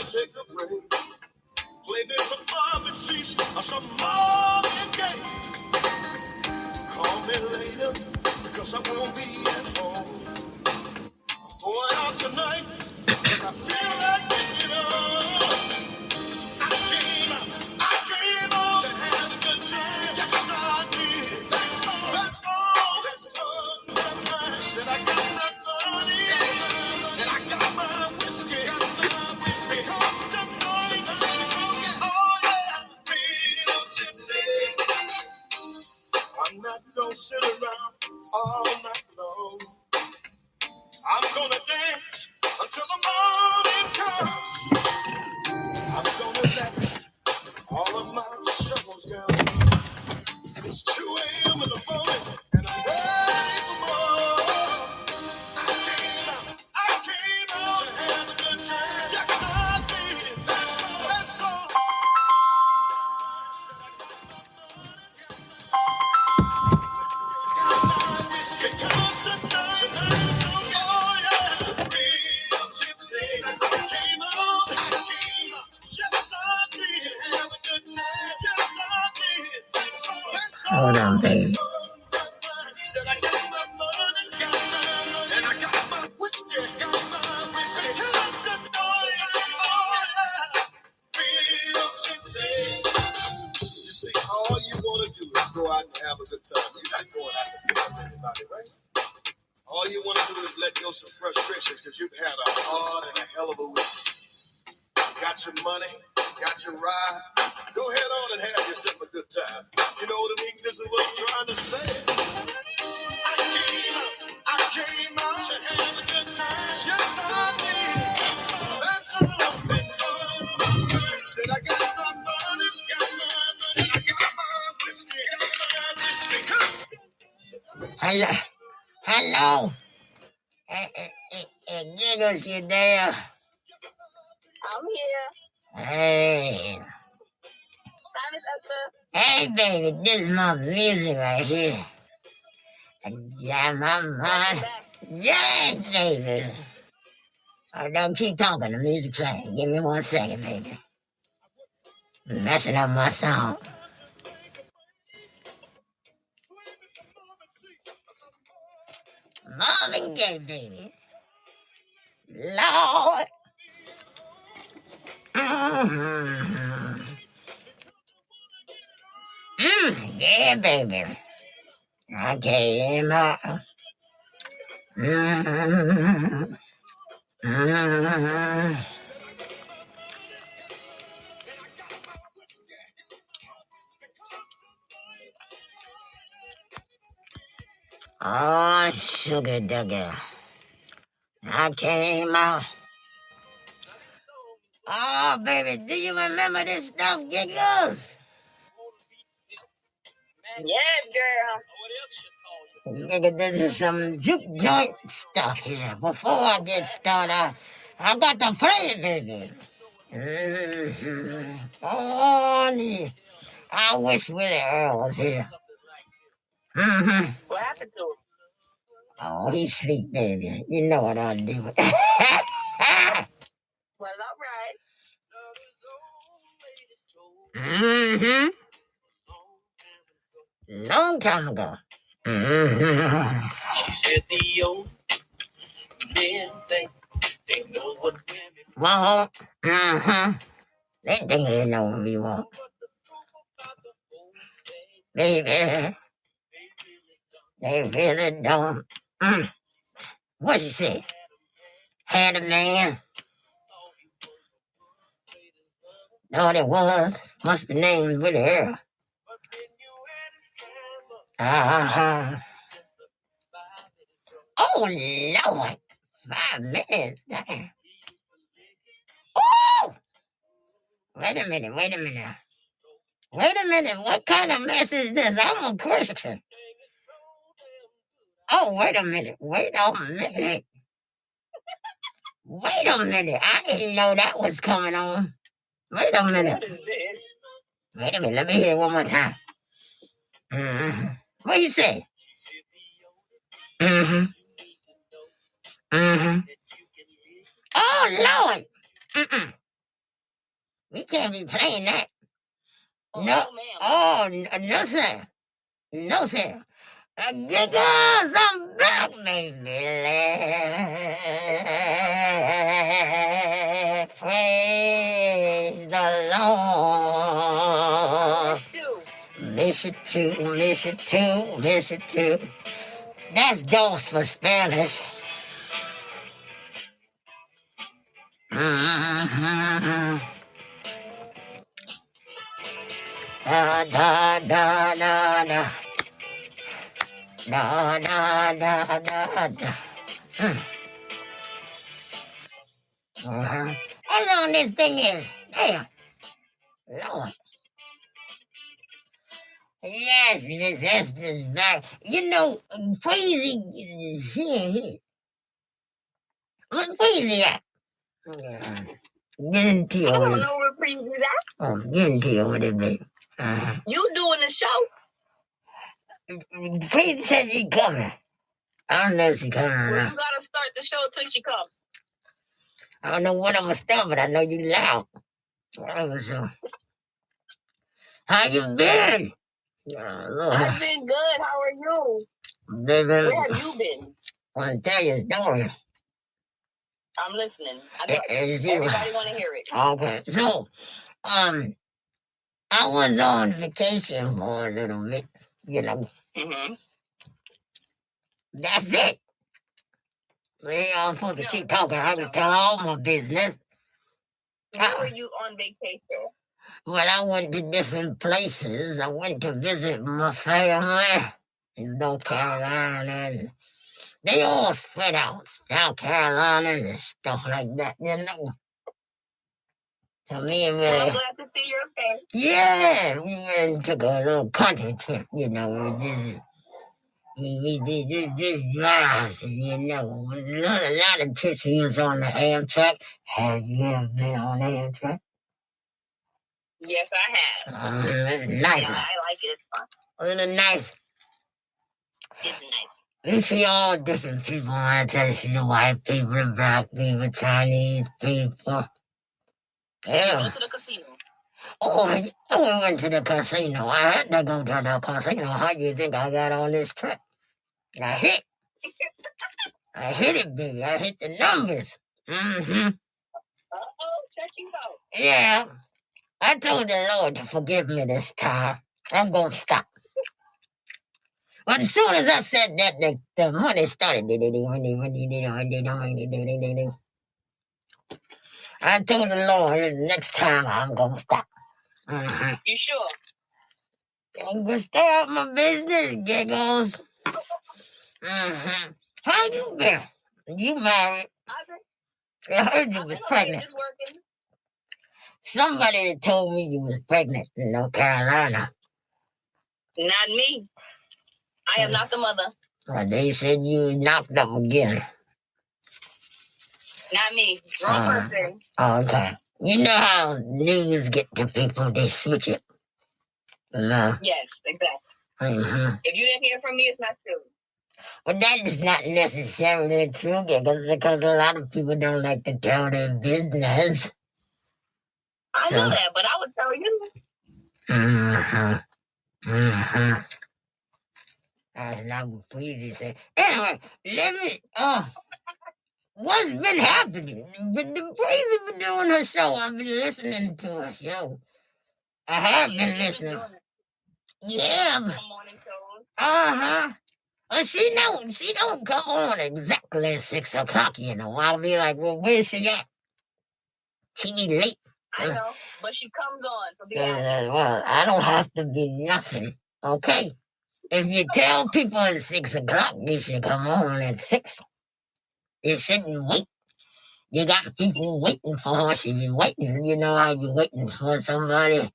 take a break. Play me some love and she's some more than game. Call me later, because I won't be at home. Going out tonight, because I feel like picking up. I came out to have a good time. Yes, I did. That's all. I said I got my money, and I got my whiskey. Because tonight, oh yeah, real tipsy. I'm not gonna sit around all night long. I'm gonna dance until the morning comes. I'm gonna let all of my troubles go. It's 2 a.m. in the morning, and I'm ready for more. I came out to have a good time. Yes, I did. That's all. Said I got my whiskey, because tonight, oh yeah, real tipsy. I came out. Yes, I did. Have a good time. Yes, I did. That's all. Hold on, baby. Said I got my money, and I got my whiskey, because tonight, oh yeah, real tipsy. You see, all you want to do is go out and have a good time. You're not going out to beat up anybody, right? All you want to do is let go some frustrations, because you've had a hard and a hell of a week. Got your money, got your ride. Go ahead on and have yourself a good time. You know what I mean? This is what I'm trying to say. I came out to have a good time. Yes, I did. That's all. Said I got my money, and I got my whiskey, Hello. Giggles, you there? I'm here. Hey. Hi, Miss Esther. Hey, baby, this is my music right here. I got my mind. Yes, baby. Oh, don't keep talking. The music playing. Give me 1 second, baby. I'm messing up my song. Marvin Gaye, baby. Lord. Yeah, baby. I came out. Oh, sugar dugger. I came out. Oh, baby, do you remember this stuff, Giggles? Yes, girl. Nigga, this is some juke joint stuff here. Before I get started, I got to play it, baby. Oh, I wish Willie Earl was here. What happened to him? Oh, he's asleep, baby. You know what I'll do. Well, all right. Long time ago. She said the old men think they know what women want. They think they know what we want. Baby, they really don't. What she say? Had a man. Thought it was. Must be named with her. Oh, Lord. 5 minutes. Damn. Oh! Wait a minute. What kind of mess is this? I'm a Christian. Oh, wait a minute. I didn't know that was coming on. Wait a minute. Let me hear it one more time. What you say? Oh, Lord. We can't be playing that. Oh, No. ma'am. Oh, no, sir. No, sir. Giggles, I'm back, baby. Praise the Lord. Miss you too, miss you too, miss you too. That's dos for Spanish. Mm-hmm. Da da da da da. Da da da da da. How long this thing is? Damn. Lord. Yes, Miss Esther's back. You know, Crazy is here. Where's Crazy at? Get into I your don't know where Breezy's at. Oh, get into your with it, baby. You doing the show? Crazy said she coming. I don't know if she coming or Well, not. you gotta start the show till she comes. I don't know what I'm gonna start, but I know you loud. How you been? I've been good. How are you? Baby, Where have you been? I want to tell you a story. I'm listening. I know See, everybody want to hear it. Okay, so, I was on vacation for a little bit, you know. Mm-hmm. That's it. I'm supposed to keep talking. I can tell all my business. Where were you on vacation? Well, I went to different places. I went to visit my family in North Carolina. And they all spread out, South Carolina and stuff like that, you know. So me and well, I'm glad to see you're okay. yeah, we went and took a little country trip, you know. We did this drive, you know. A lot of trips we was on the Amtrak. Have you ever been on Amtrak? Yes, I have. It's nice. Yeah, I like it. It's fun. It's nice. It's nice. You see all different people on there. You see the white people, the black people, Chinese people. Yeah. Go to the casino. Oh, I went to the casino. I had to go to the casino. How do you think I got on this trip? I hit it, baby. I hit the numbers. Mm-hmm. Uh-oh, check you out. Yeah. I told the Lord to forgive me this time. I'm going to stop. But as soon as I said that, the money started. I told the Lord, next time I'm going to stop. Mm-hmm. You sure? I'm going to stay out my business, Giggles. Mm-hmm. How you been? You married? I heard you was pregnant. Just working. Somebody told me you was pregnant in North Carolina. Not me. I am not the mother. Well, they said you knocked up again. Not me. Wrong person. Okay. You know how news get to people, they switch it. No. Yes, exactly. Mm-hmm. If you didn't hear from me, it's not true. Well, that is not necessarily true, because a lot of people don't like to tell their business. I know that, but I would tell you. Mm-hmm. Mm-hmm. That's not what Breezy said. Anyway, what's been happening? Breezy been doing her show. I've been listening to her show. I have been listening. Yeah. Uh-huh. She don't come on exactly at 6 o'clock, you know. I'll be like, well, where's she at? She be late. I know, but she comes on. So well, I don't have to be nothing, okay? If you tell people at 6 o'clock, they should come on at 6. You shouldn't wait. You got people waiting for her. She be waiting. You know how you waiting for somebody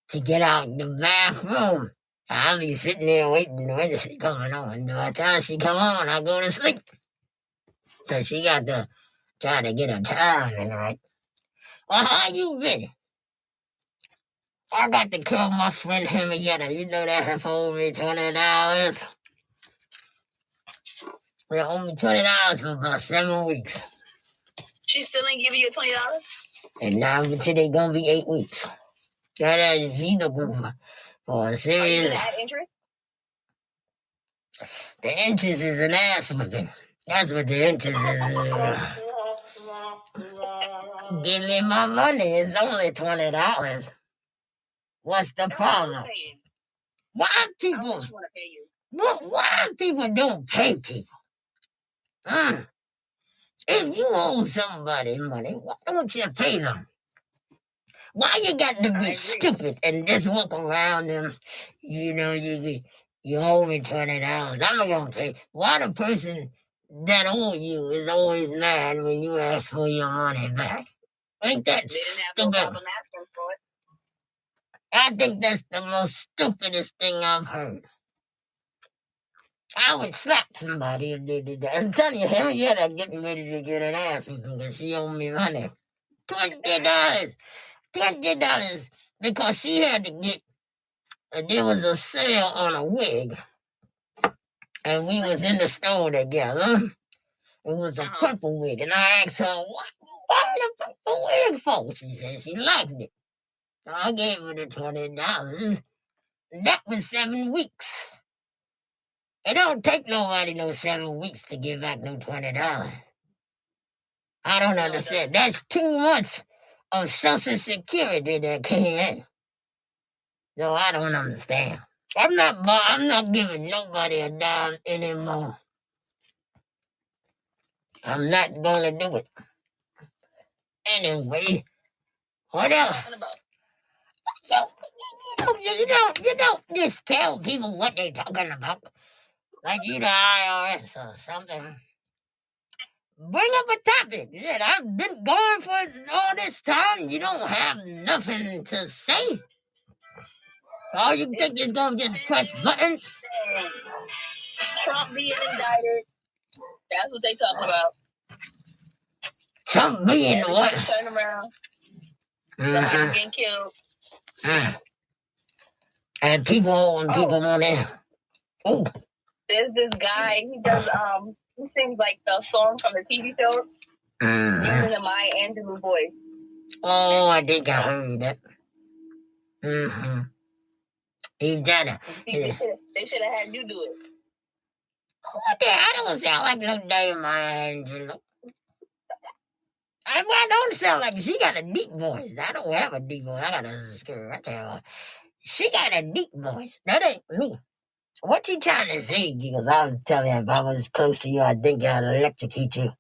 to get out the bathroom. I'll be sitting there waiting when she coming on. By the time she come on, I go to sleep. So she got to try to get her timing right. Well, how you been? I got to call my friend Henrietta. You know that her owed me $20. They owe me $20 for about 7 weeks. She still ain't giving you $20? And now today gonna be 8 weeks. That is, she looking for a Are you serious. gonna add interest? The interest is an ass whipping. That's what the interest is. Give me my money. It's only $20. What's the That's what I was problem? saying. Why How people? much you want to pay you? Why people don't pay people? If you owe somebody money, why don't you pay them? Why you got to I be agree. stupid and just walk around them? You know, you owe me $20. I'm not gonna pay. Why the person that owe you is always mad when you ask for your money back? Ain't that They didn't have no stupid? problem asking for it. I think that's the most stupidest thing I've heard. I would slap somebody if they did that. I'm telling you, Henrietta getting ready to get an ass with me because she owed me money. $20. $20 because she had to get, there was a sale on a wig and we was in the store together. It was a purple wig and I asked her, why the purple wig for? She said she liked it. So I gave her the $20. That was 7 weeks. It don't take nobody no 7 weeks to give back no $20. I don't understand. That's 2 months of Social Security that came in. So I don't understand. I'm not giving nobody a dime anymore. I'm not gonna do it. Anyway, what else? You don't just tell people what they're talking about. Like you the IRS or something. Bring up a topic. Shit, I've been going for all this time. You don't have nothing to say. All you think is gonna just press buttons. Trump being indicted. That's what they talk about. Trump being what? Turn around. Somebody getting killed. And people on there. Oh. There's this guy. He does he sings like the song from the TV show using the Maya Angelou voice. Oh, I think I heard that. He's done it. They should have had you do it. What the hell? I don't sound like no damn Maya Angelou. I don't sound like she got a deep voice. I don't have a deep voice. I got a scream. She got a deep voice. That ain't me. What you trying to say, Giggles? I was telling you, if I was close to you, I think I'd electrocute you.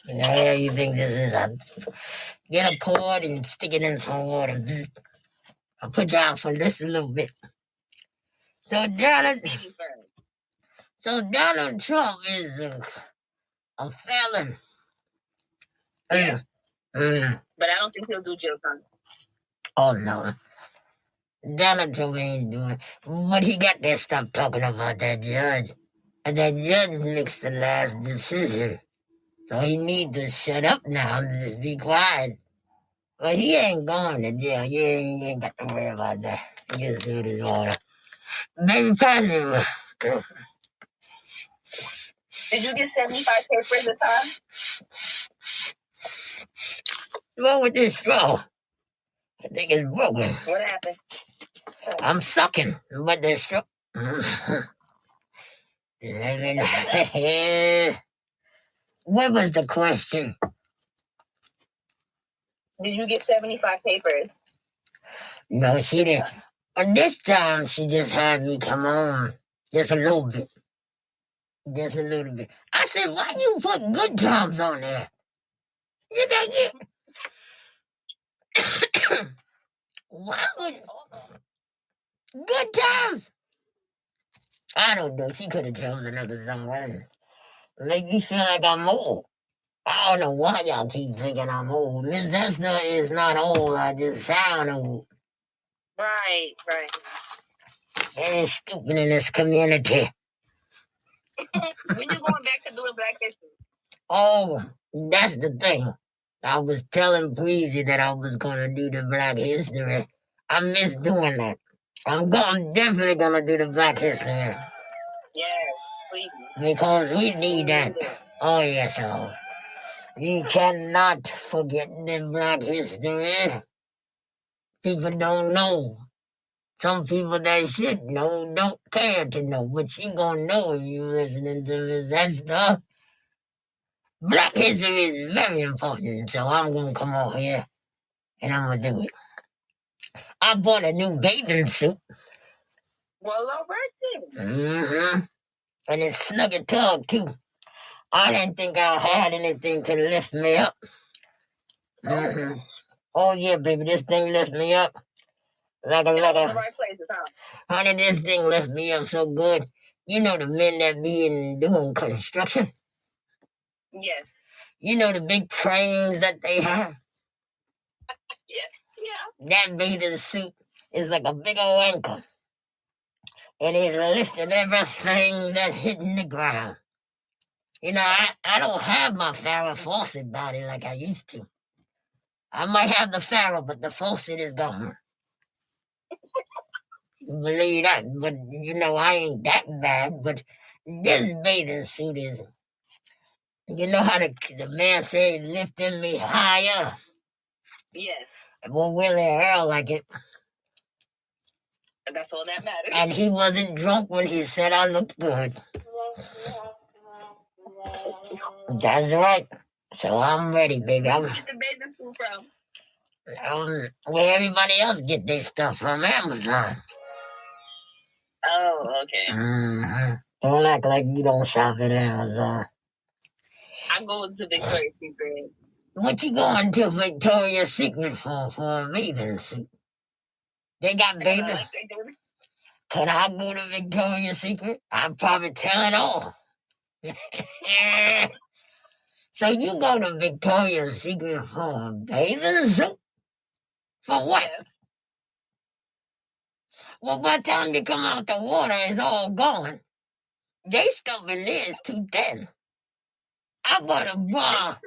Yeah, you think this is get a cord and stick it in some water and bzz. I'll put you out for just a little bit. So Donald Trump is a felon. Yeah. But I don't think he'll do jail time. Oh, no. Donald Trump ain't doing. But he got to stop talking about that judge. And that judge makes the last decision. So he needs to shut up now and just be quiet. But he ain't going to jail. You ain't got to worry about that. Just do his order. Baby, pass me. Did you get 75 papers this time? What's wrong with this straw? I think it's broken. What happened? I'm sucking, but the straw. What was the question? Did you get 75 papers? No, she didn't. This time, she just had me come on. Just a little bit. Just a little bit. I said, why you put good times on there? You think it? Why would good times? I don't know. She could have chosen another song. Make me feel like I'm old. I don't know why y'all keep thinking I'm old. Miss Esther is not old. I just sound old. Right. Ain't stupid in this community. When you going back to doing Black History? Oh, that's the thing. I was telling Breezy that I was going to do the Black History. I miss doing that. I'm definitely going to do the Black History. Yeah, please. Because we need that. Oh, yes, You cannot forget the Black history. People don't know. Some people that should know don't care to know, but you gonna know if you listening to this Esther. Black history is very important, so I'm gonna come over here and I'm gonna do it. I bought a new bathing suit. Well, all right then. Mm-hmm. And it's snug and tug too. I didn't think I had anything to lift me up. Mm-hmm. Oh yeah, baby, this thing lifts me up. Like In all the a right places, huh? honey, this thing lifts me up so good. You know the men that be doing construction? Yes. You know the big cranes that they have? Yeah. That bathing suit is like a big old anchor. And he's lifting everything that's hitting the ground. You know, I don't have my Farrah Fawcett body like I used to. I might have the Farrah, but the Fawcett is gone. Believe that, but you know, I ain't that bad, but this bathing suit is, you know how the man said, lifting me higher? Yes. Well, Willie Earl like it. That's all that matters. And he wasn't drunk when he said I looked good. That's right. So I'm ready, baby. Where you get the bathing suit from? Where everybody else get their stuff from, Amazon. Oh, okay. Mm-hmm. Don't act like you don't shop at Amazon. I go to Victoria's Secret. What you going to Victoria's Secret for a bathing suit? They got bathing. Like they do. Could I go to Victoria's Secret? I'd probably tell it all. So you go to Victoria's Secret for a bathing suit? For what? Yeah. Well, by the time you come out the water, it's all gone. They stuff in there is too thin. I bought a bra.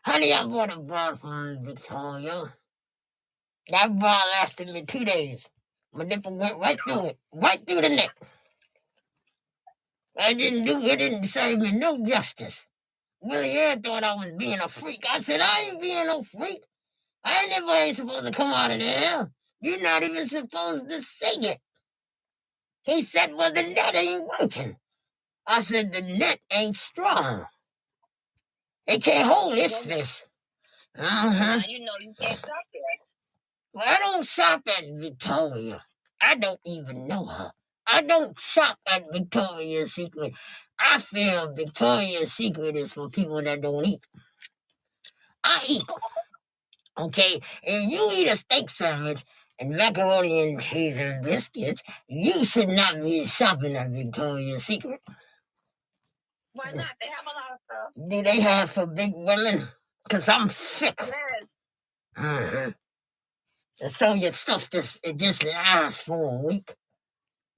Honey, I bought a bra from Victoria. That bra lasted me 2 days. My nipple went right through it, right through the neck. It didn't serve me no justice. Willie Ed thought I was being a freak. I said, I ain't being no freak. I ain't supposed to come out of there. You're not even supposed to sing it. He said, well, the net ain't working. I said, the net ain't strong. It can't hold this fish. Now you know you can't shop there. Well, I don't shop at Victoria. I don't even know her. I don't shop at Victoria's Secret. I feel Victoria's Secret is for people that don't eat. I eat. Okay? If you eat a steak sandwich and macaroni and cheese and biscuits, you should not be shopping at Victoria's Secret. Why not? They have a lot of stuff. Do they have for big women? Because I'm thick. Yes. Mm-hmm. So your stuff it just lasts for a week.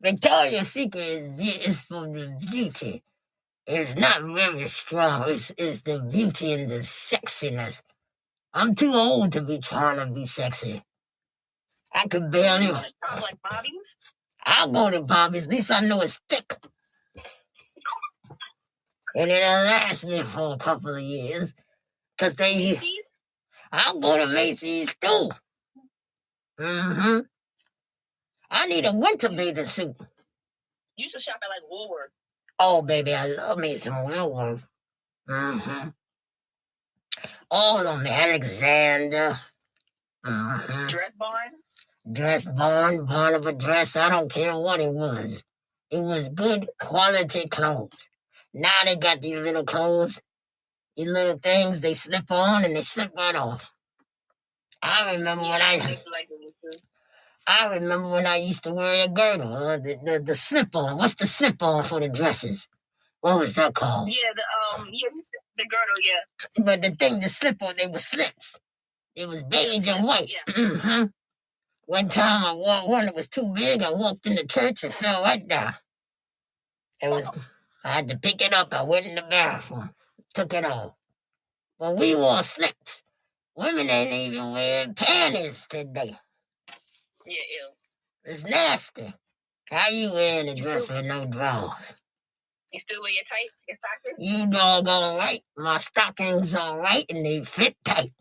Victoria's Secret is for the beauty. It's not very strong. It's the beauty and the sexiness. I'm too old to be trying to be sexy. I could barely. You want to shop like Bobby's? I'll go to Bobby's. At least I know it's thick. And it'll last me for a couple of years. Because I'll go to Macy's too. Mm-hmm. I need a winter bathing suit. You should shop at like Woolworth. Oh, baby, I love me some Woolworth. Mm-hmm. All of them. Alexander. Mm-hmm. Dress Barn, Barn of a Dress. I don't care what it was. It was good quality clothes. Now they got these little clothes, these little things they slip on and they slip right off. I remember when I used to wear a girdle, the slip-on. What's the slip-on for the dresses? What was that called? Yeah, the girdle, yeah. But the slip-on, they were slips. It was beige and white. Yeah. Mm-hmm. One time I wore one that was too big. I walked in the church and fell right down. I had to pick it up. I went in the bathroom, took it off. But we wore slips. Women ain't even wearing panties today. Yeah, ew. It's nasty. How you wearing a dress with no drawers? You still wear your tights, your stockings? You doggone right. My stockings are right and they fit tight.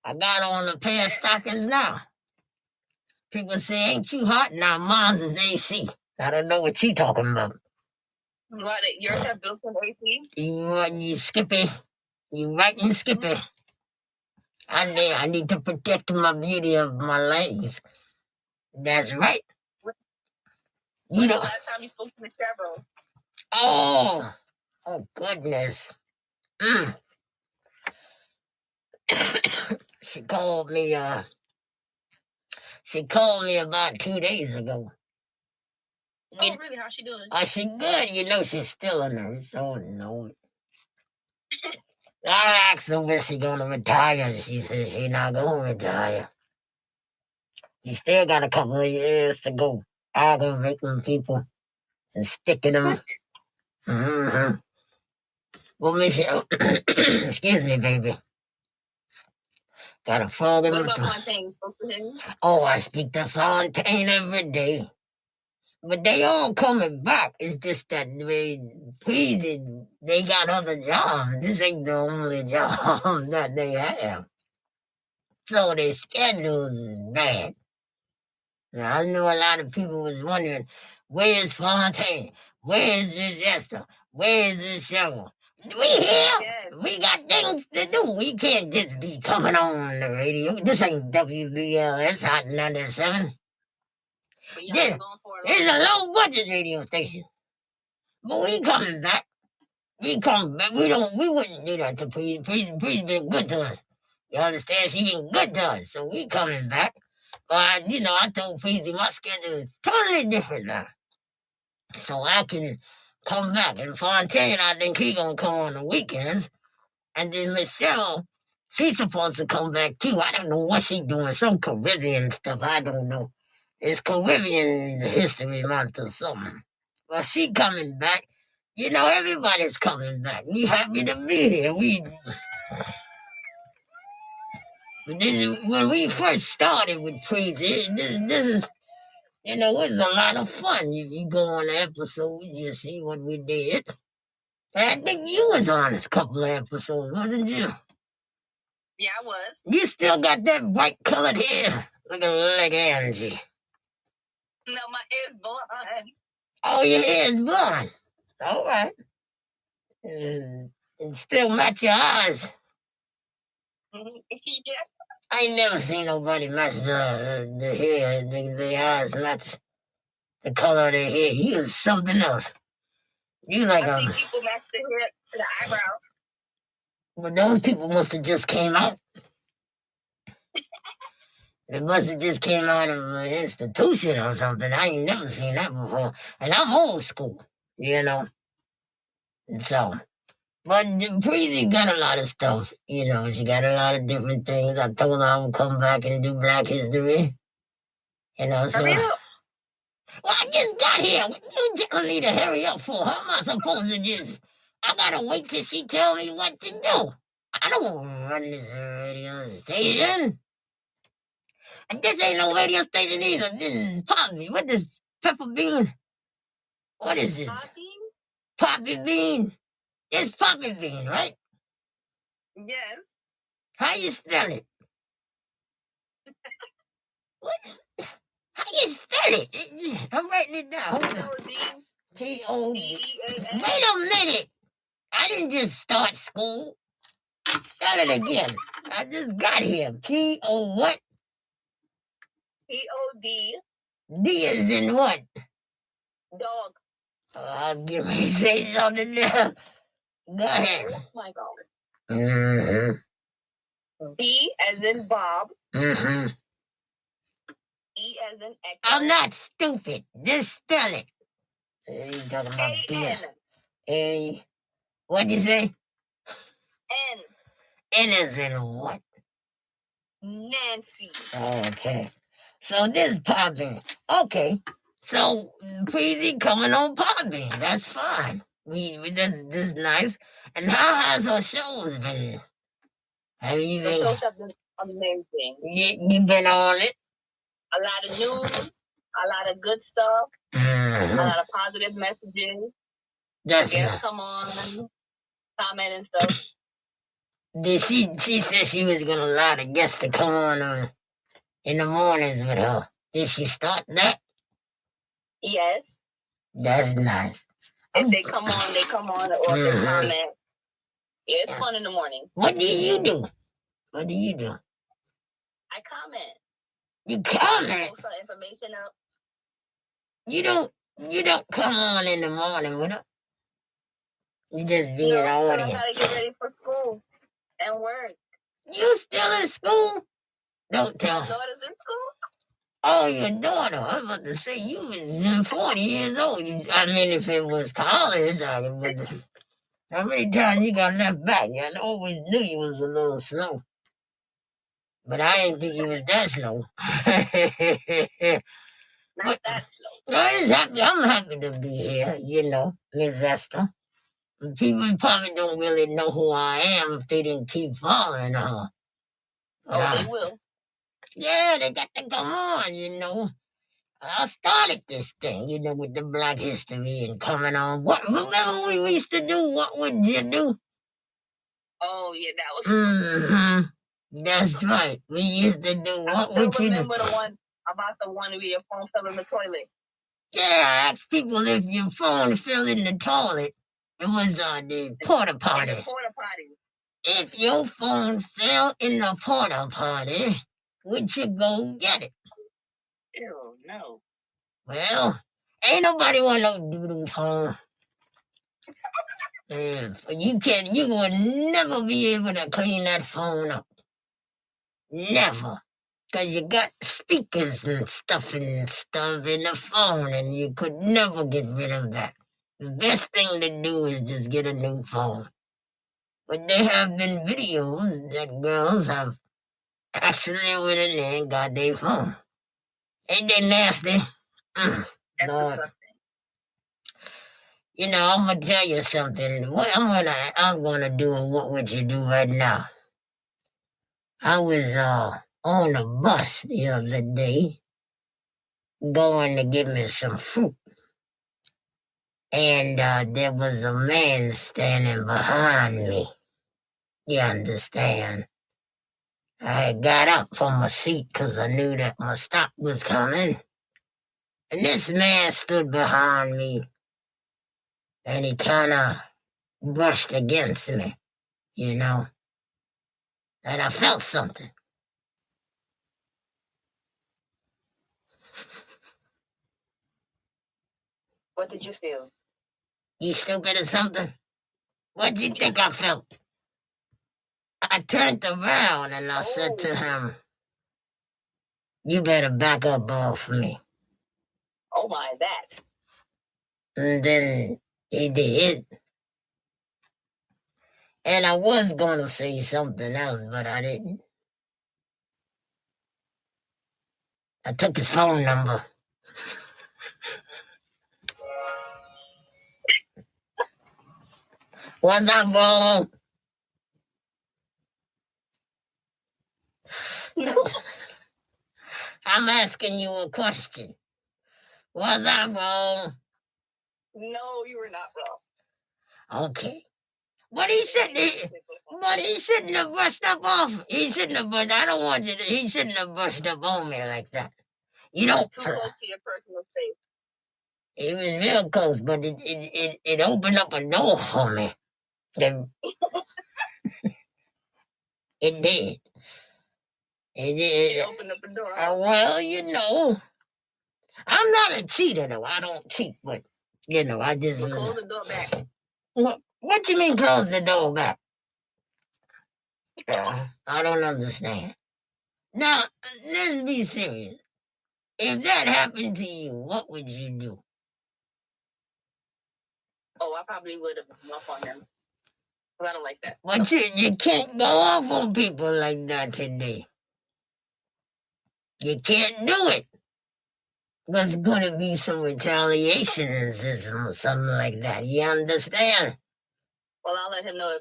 I got on a pair of stockings now. People say, ain't you hot? Now mine's is AC. I don't know what you talking about. What, yours have built-in AC? You skippy. You right and skippy. I need to protect my beauty of my legs. That's right. When's the last time you spoke to Miss Deborah? Oh goodness. She called me about 2 days ago. Oh, really? How's she doing? She good. You know, she's still a nurse. Oh, no. I asked her when she gonna retire. She said she not gonna retire. She still got a couple of years to go aggravating people and sticking them. Mm-hmm. Well, Michelle, excuse me, baby. Got a frog in my throat. What about Fontaine? You spoke to him? Oh, I speak to Fontaine every day. But they all coming back. It's just that they got other jobs. This ain't the only job that they have. So their schedule is bad. Now, I know a lot of people was wondering, where's Fontaine? Where's this Esther? Where's this show? We here. Yes. We got things to do. We can't just be coming on the radio. This ain't WBLS Hot 97. It's a low budget radio station. But we coming back. We come back. We wouldn't do that to Preet. Preet's been good to us. You understand? She been good to us. So we coming back. But I told Preet my schedule is totally different now. So I can come back. And Fontaine, I think he gonna come on the weekends. And then Michelle, she's supposed to come back too. I don't know what she's doing. Some Caribbean stuff. I don't know. It's Caribbean History Month or something. Well, she coming back. Everybody's coming back. We happy to be here. When we first started with Preet, this is, it was a lot of fun. You go on the episode, you see what we did. And I think you was on a couple of episodes, wasn't you? Yeah, I was. You still got that bright colored hair, looking like Angie. No, my hair is blonde. Oh, your hair is blonde. All right. It still match your eyes. Yeah. I ain't never seen nobody match the hair, the eyes match the color of their hair. You is something else. You like I see people match the hair to the eyebrows. But those people must have just came out. They must have just came out of an institution or something. I ain't never seen that before. And I'm old school, And so, but Preet got a lot of stuff, She got a lot of different things. I told her I would come back and do Black History. So. For real? Well, I just got here. What you telling me to hurry up for? How am I supposed to just... I gotta wait till she tell me what to do. I don't run this radio station. And this ain't no radio station either. This is Poppy. What is Pepper Bean? What is this? Poppy Bean. It's Poppy Bean, right? Yes. How you spell it? What? How you spell it? I'm writing it down. P-O-D. Wait a minute. I didn't just start school. Spell it again. I just got here. P-O what? P-O-D. D is in what? Dog. I'll give me say something there. Go ahead. Oh my God. Mm-hmm. B as in Bob. Mm-hmm. E as in Echo. I'm not stupid. Just spell it. You talking about A-N. A. What'd you say? N. N is in what? Nancy. Okay. So this Podbean. Okay. So Preezy coming on Podbean. That's fine. This is nice. And how has her shows been? Have you been? Her shows have been amazing. You been on it? A lot of news, a lot of good stuff. A lot of positive messages. That's Guests nice. come on, comment and stuff. Did she said she was gonna allow the guests to come on in the mornings with her. Did she start that? Yes. That's nice. If they come on, they come on, or if they comment. Yeah, it's fun in the morning. What do you do? What do you do? I comment. You comment? Post some information up. You don't come on in the morning with her. You just be in the I audience. gotta get ready for school and work. You still in school? Don't tell My me. daughter's in school. Oh, your daughter. I was about to say you was 40 years old. I mean, if it was college, but how many times you got left back? I always knew you was a little slow. But I didn't think you was that slow. Not that slow. I'm happy to be here, Miss Esther. People probably don't really know who I am if they didn't keep following her. But they will. Yeah, they got to come on, I started this thing, with the Black History and coming on. Remember we used to do What Would You Do? Oh, yeah, that was... That's right. We used to do What Would You Do? I remember the one about the one where your phone fell in the toilet. Yeah, I asked people if your phone fell in the toilet. It was the porta potty. The porta potty. If your phone fell in the porta potty, would you go get it? Ew, no. Well, ain't nobody want no doodoo phone. You would never be able to clean that phone up. Never. Because you got speakers and stuff in the phone, and you could never get rid of that. The best thing to do is just get a new phone. But there have been videos that girls have actually went in there and got their phone. Ain't they nasty? Lord. I'm gonna tell you something. What I'm gonna do what would you do right now? I was on a bus the other day going to get me some fruit. And there was a man standing behind me. You understand? I got up from my seat because I knew that my stop was coming. And this man stood behind me. And he kind of brushed against me, And I felt something. What did you feel? You stupid or something? What do you think I felt? I turned around and I said to him, you better back up off me. Oh my, that. And then he did. And I was going to say something else, but I didn't. I took his phone number. Was I wrong? I'm asking you a question. Was I wrong? No, you were not wrong. Okay. But he shouldn't have brushed up off. He shouldn't have brushed. I don't want you to. He shouldn't have brushed up on me like that. You don't. Too close to your personal space. It was real close, but it opened up a door for me. It did. It opened up a door. Well, I'm not a cheater though. I don't cheat, but I just was. Close the door back. What you mean close the door back? I don't understand. Now, let's be serious. If that happened to you, what would you do? Oh, I probably would have gone off on them. Because I don't like that. But you can't go off on people like that today. You can't do it. There's going to be some retaliation or something like that. You understand? Well, I'll let him know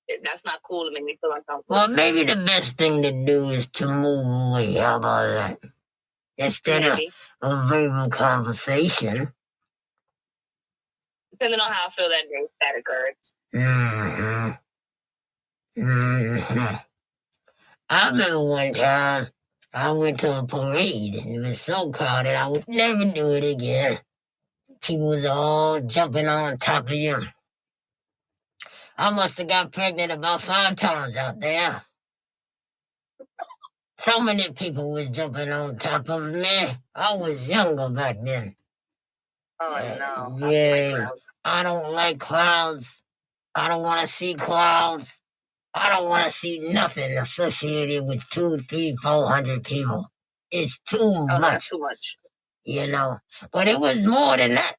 if that's not cool to make me feel uncomfortable. Well, maybe the best thing to do is to move away. How about that? instead of a verbal conversation. Depending on how I feel that day, that occurred. I remember one time I went to a parade. It was so crowded, I would never do it again. People was all jumping on top of you. I must have got pregnant about 5 times out there. So many people was jumping on top of me. I was younger back then. Oh, no. Yeah, I don't like crowds. I don't want to see crowds. I don't want to see nothing associated with 200, 300, 400 people. It's too much. That's too much. You know, but it was more than that.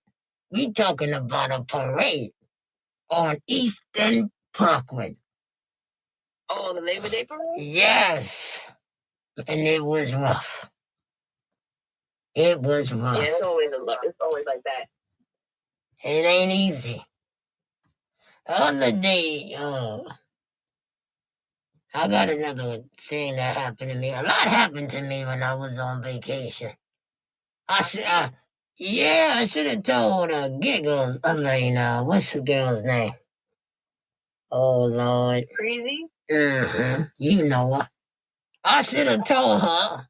We talking about a parade on Eastern Parkway. Oh, the Labor Day parade? Yes. And it was rough. It was rough. Yeah, it's always like that. It ain't easy. The other day, I got another thing that happened to me. A lot happened to me when I was on vacation. I should have told Giggles. What's the girl's name? Oh, Lord. Crazy? You know her. I should have told her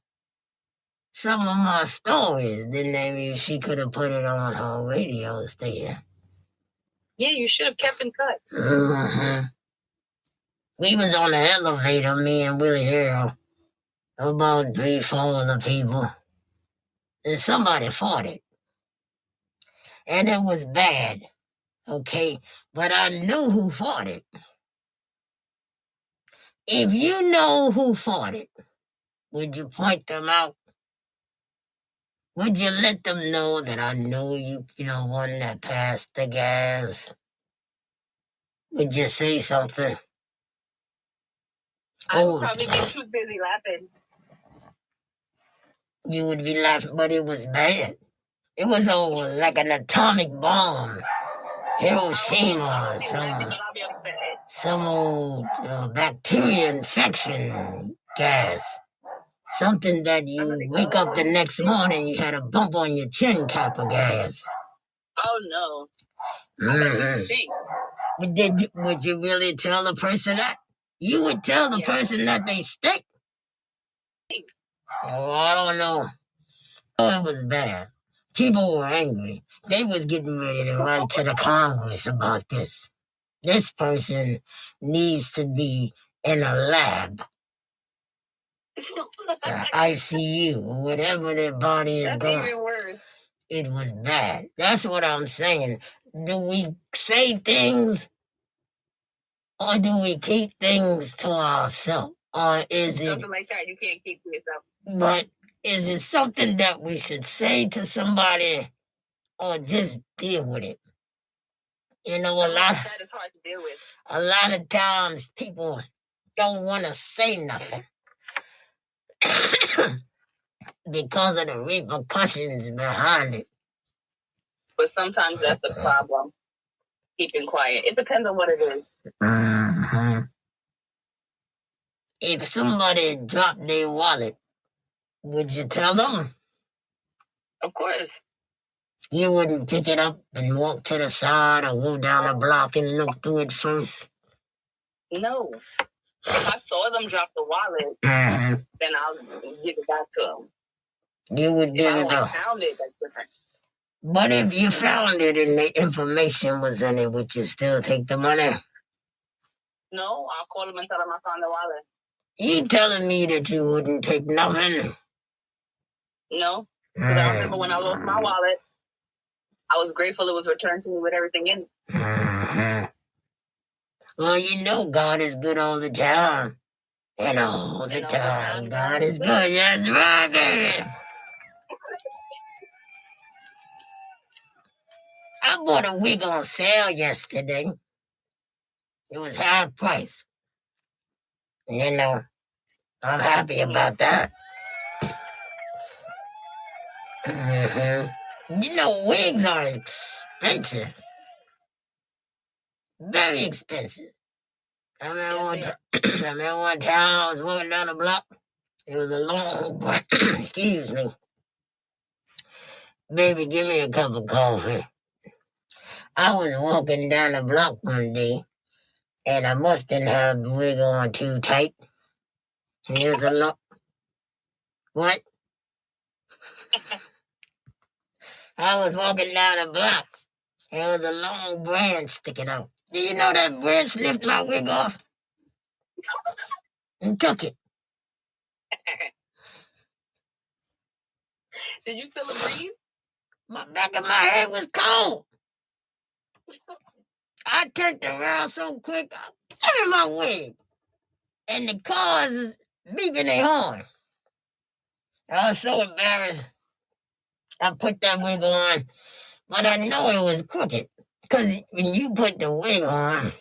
some of my stories. Then maybe she could have put it on her radio station. Yeah, you should have kept in touch. We was on the elevator, me and Willie Hill, about 3, 4 other people. And somebody farted. And it was bad, okay? But I knew who farted. If you know who farted, would you point them out? Would you let them know that I know you the one that passed the gas? Would you say something? I would probably be too busy laughing. You would be laughing, but it was bad. It was like an atomic bomb. Hiroshima or some old bacteria infection gas. Something that you wake up the next morning, you had a bump on your chin type of gas. Oh, no. I stink. Would you really tell the person that? You would tell the person that they stink? Oh, I don't know. Oh, it was bad. People were angry. They was getting ready to write to the Congress about this. This person needs to be in a lab. ICU, whatever their body is going. It was bad. That's what I'm saying. Do we say things or do we keep things to ourselves? Or is it something like that you can't keep to yourself? But is it something that we should say to somebody or just deal with it? You know, that is hard to deal with. A lot of times people don't want to say nothing because of the repercussions behind it. But sometimes that's the problem, keeping quiet. It depends on what it is. If somebody dropped their wallet, would you tell them? Of course. You wouldn't pick it up and walk to the side or go down the block and look through it first? No. If I saw them drop the wallet, then I'll give it back to them. You would give it back? If I found it, that's different. But if you found it and the information was in it, would you still take the money? No, I'll call them and tell them I found the wallet. You telling me that you wouldn't take nothing? No, because I remember when I lost my wallet, I was grateful it was returned to me with everything in it. Well, you know God is good all the time. And all the time, God is good. That's right, baby. I bought a wig on sale yesterday. It was half price. You know, I'm happy about that. You know, wigs are expensive. Very expensive. I remember one time I was walking down the block. It was a long, excuse me. Baby, give me a cup of coffee. I was walking down the block one day, and I mustn't have the wig on too tight. And there's a lot. What? I was walking down the block. There was a long branch sticking out. Do you know that branch lifted my wig off and took it? Did you feel a breeze? My back of my head was cold. I turned around so quick, I threw my wig. And the cars is beeping their horn. I was so embarrassed. I put that wig on, but I know it was crooked. Because when you put the wig on,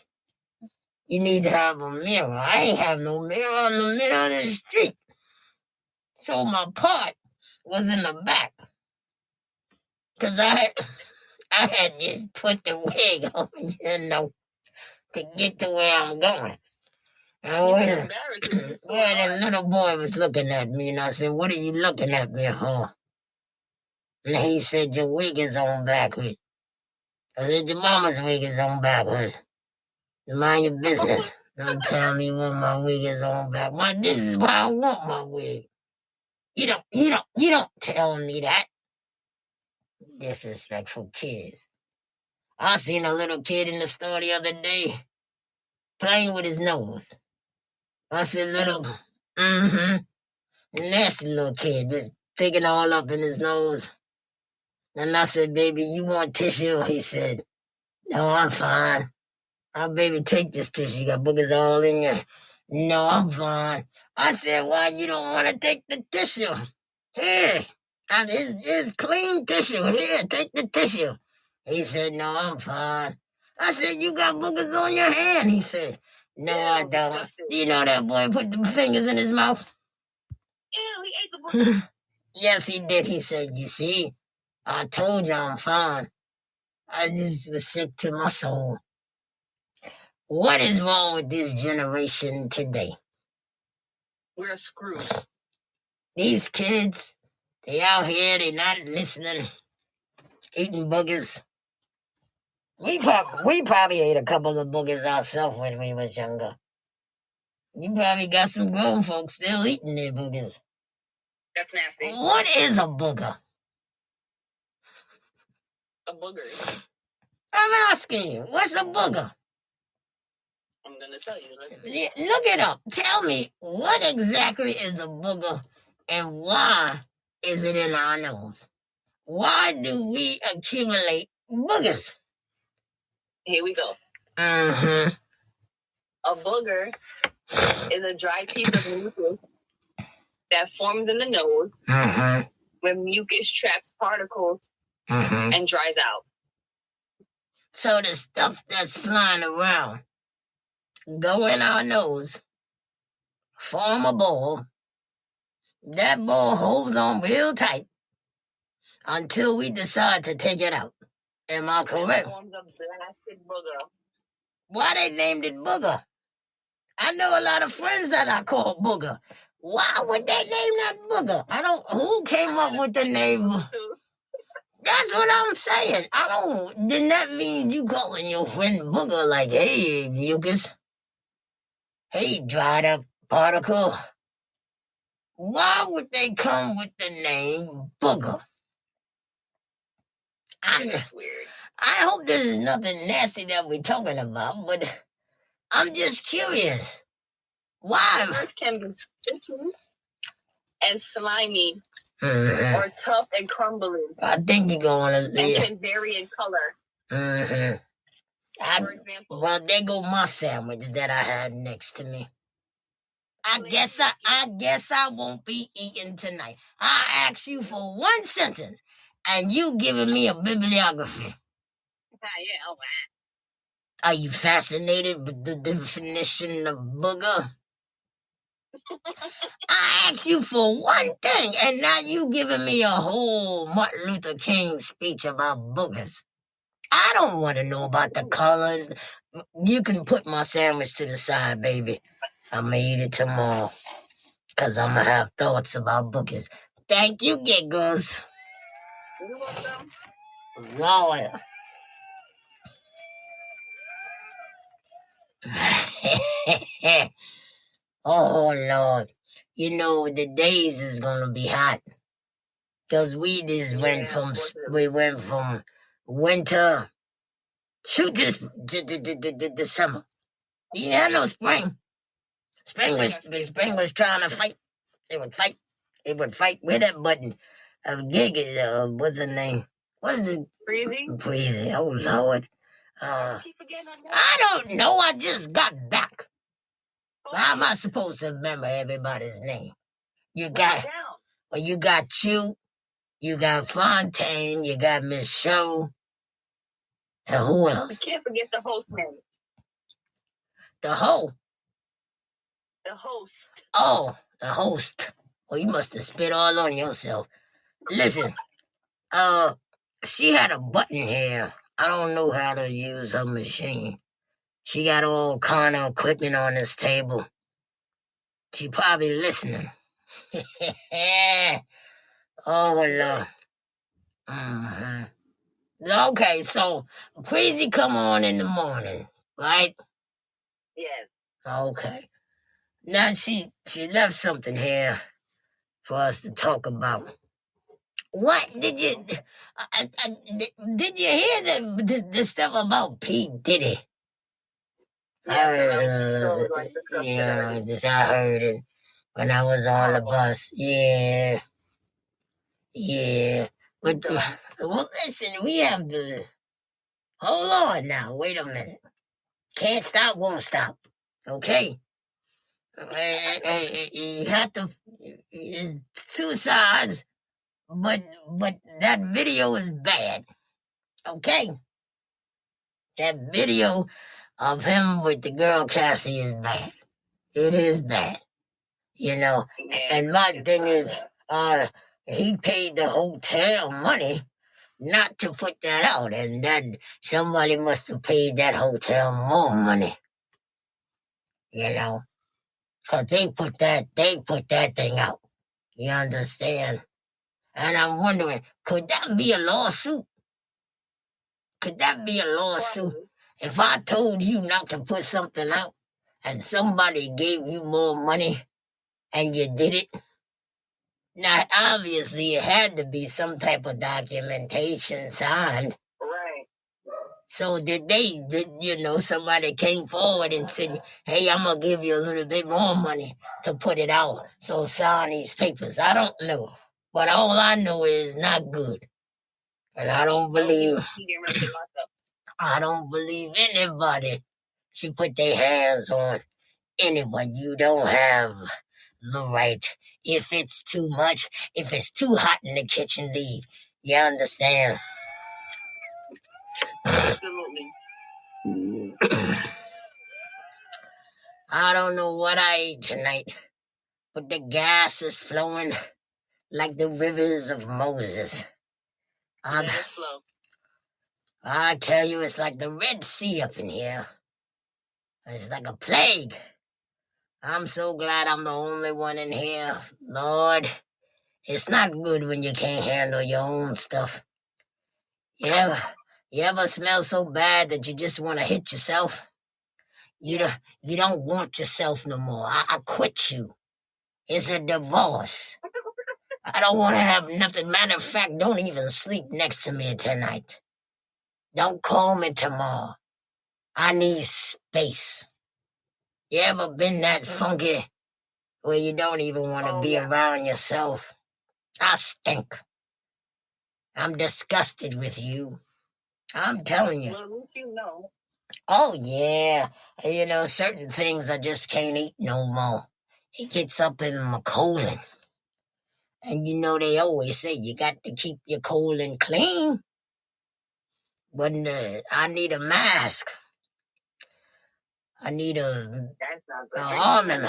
you need to have a mirror. I ain't have no mirror in the middle of the street. So my part was in the back. Because I had just put the wig on, to get to where I'm going. Well, the little boy was looking at me, and I said, "What are you looking at me for?" And he said, "Your wig is on backwards." I said, "Your mama's wig is on backwards. Mind your business. Don't tell me what my wig is on backwards. Well, this is why I want my wig. You don't tell me that." Disrespectful kids. I seen a little kid in the store the other day playing with his nose. I said, nasty little kid, just taking all up in his nose. And I said, "Baby, you want tissue?" He said, "No, I'm fine." "Oh, baby, take this tissue. You got boogers all in you." "No, I'm fine." I said, "Why you don't want to take the tissue? Here, and it's clean tissue. Here, take the tissue." He said, "No, I'm fine." I said, "You got boogers on your hand." He said, "No, I don't." You know that boy put the fingers in his mouth? Ew, he ate the boogers. Yes, he did. He said, "You see, I told you I'm fine. I just was sick to my soul." What is wrong with this generation today? We're screwed. These kids, they out here, they not listening, eating boogers. We probably ate a couple of boogers ourselves when we was younger. You probably got some grown folks still eating their boogers. That's nasty. What is a booger? A booger. I'm asking you, what's a booger? I'm going to tell you. Look it up. Tell me, what exactly is a booger and why is it in our nose? Why do we accumulate boogers? Here we go. Mm-hmm. A booger is a dry piece of mucus that forms in the nose when mucus traps particles and dries out. So the stuff that's flying around go in our nose, form a ball. That ball holds on real tight until we decide to take it out. Am I correct? It forms a blasted booger. Why they named it booger? I know a lot of friends that I call booger. Why would they name that booger? Who came up with the name? That's what I'm saying. Didn't that mean you calling your friend booger like, "Hey, mucus. Hey, dried up particle." Why would they come with the name booger? That's weird. I hope this is nothing nasty that we're talking about, but I'm just curious. Why? Boogers can be sticky and slimy, or tough and crumbly. I think you're going to... And can vary in color. For example... Well, there go my sandwich that I had next to me. I guess I won't be eating tonight. I asked you for one sentence, and you giving me a bibliography. Yeah, wow. Are you fascinated with the definition of booger? I asked you for one thing, and now you giving me a whole Martin Luther King speech about boogers. I don't want to know about the colors. You can put my sandwich to the side, baby. I'm going to eat it tomorrow, because I'm going to have thoughts about boogers. Thank you, Giggles. You want some? Lord. Oh, Lord. You know, the days is going to be hot. Because we went from winter to the summer. Yeah, no spring. Spring was trying to fight. It would fight. With that button of Giggles. What's her name? What's it? Breezy. Oh, Lord. I don't know. I just got back. How am I supposed to remember everybody's name? You got Juke, you got Fontaine, you got Miss Show, and who else? You can't forget the host name. The host. Oh, the host. Well, you must have spit all on yourself. Listen, she had a button here. I don't know how to use her machine. She got all kind of equipment on this table. She probably listening. Oh, Lord. Mm-hmm. Okay, so Breezy come on in the morning, right? Yes. Okay. Now she left something here for us to talk about. What did you did you hear the stuff about P. Diddy? Yeah, I heard it when I was on the bus. Yeah. But well, listen, we have to hold on now. Wait a minute. Can't stop, won't stop. Okay. You have to. It's two sides, but that video is bad. Okay. That video of him with the girl Cassie is bad. It is bad. You know. And my thing is, he paid the hotel money not to put that out, and then somebody must have paid that hotel more money. You know. Cause they put that thing out. You understand? And I'm wondering, could that be a lawsuit? If I told you not to put something out and somebody gave you more money and you did it? Now, obviously, it had to be some type of documentation signed. Right. So somebody came forward and said, hey, I'm going to give you a little bit more money to put it out. So sign these papers. I don't know. But all I know is not good. And I don't believe anybody should put their hands on anyone. You don't have the right. If it's too much, if it's too hot in the kitchen, leave. You understand? Absolutely. I don't know what I ate tonight, but the gas is flowing like the rivers of Moses. I tell you, it's like the Red Sea up in here. It's like a plague. I'm so glad I'm the only one in here. Lord, it's not good when you can't handle your own stuff. You ever smell so bad that you just want to hit yourself? You don't want yourself no more. I quit you. It's a divorce. I don't want to have nothing. Matter of fact, don't even sleep next to me tonight. Don't call me tomorrow. I need space. You ever been that funky where you don't even want to be around yourself? I stink. I'm disgusted with you. I'm telling you. Well, at least you know. Oh, yeah. Certain things I just can't eat no more. It gets up in my colon. And they always say you got to keep your colon clean. But I need a mask. I need a almond.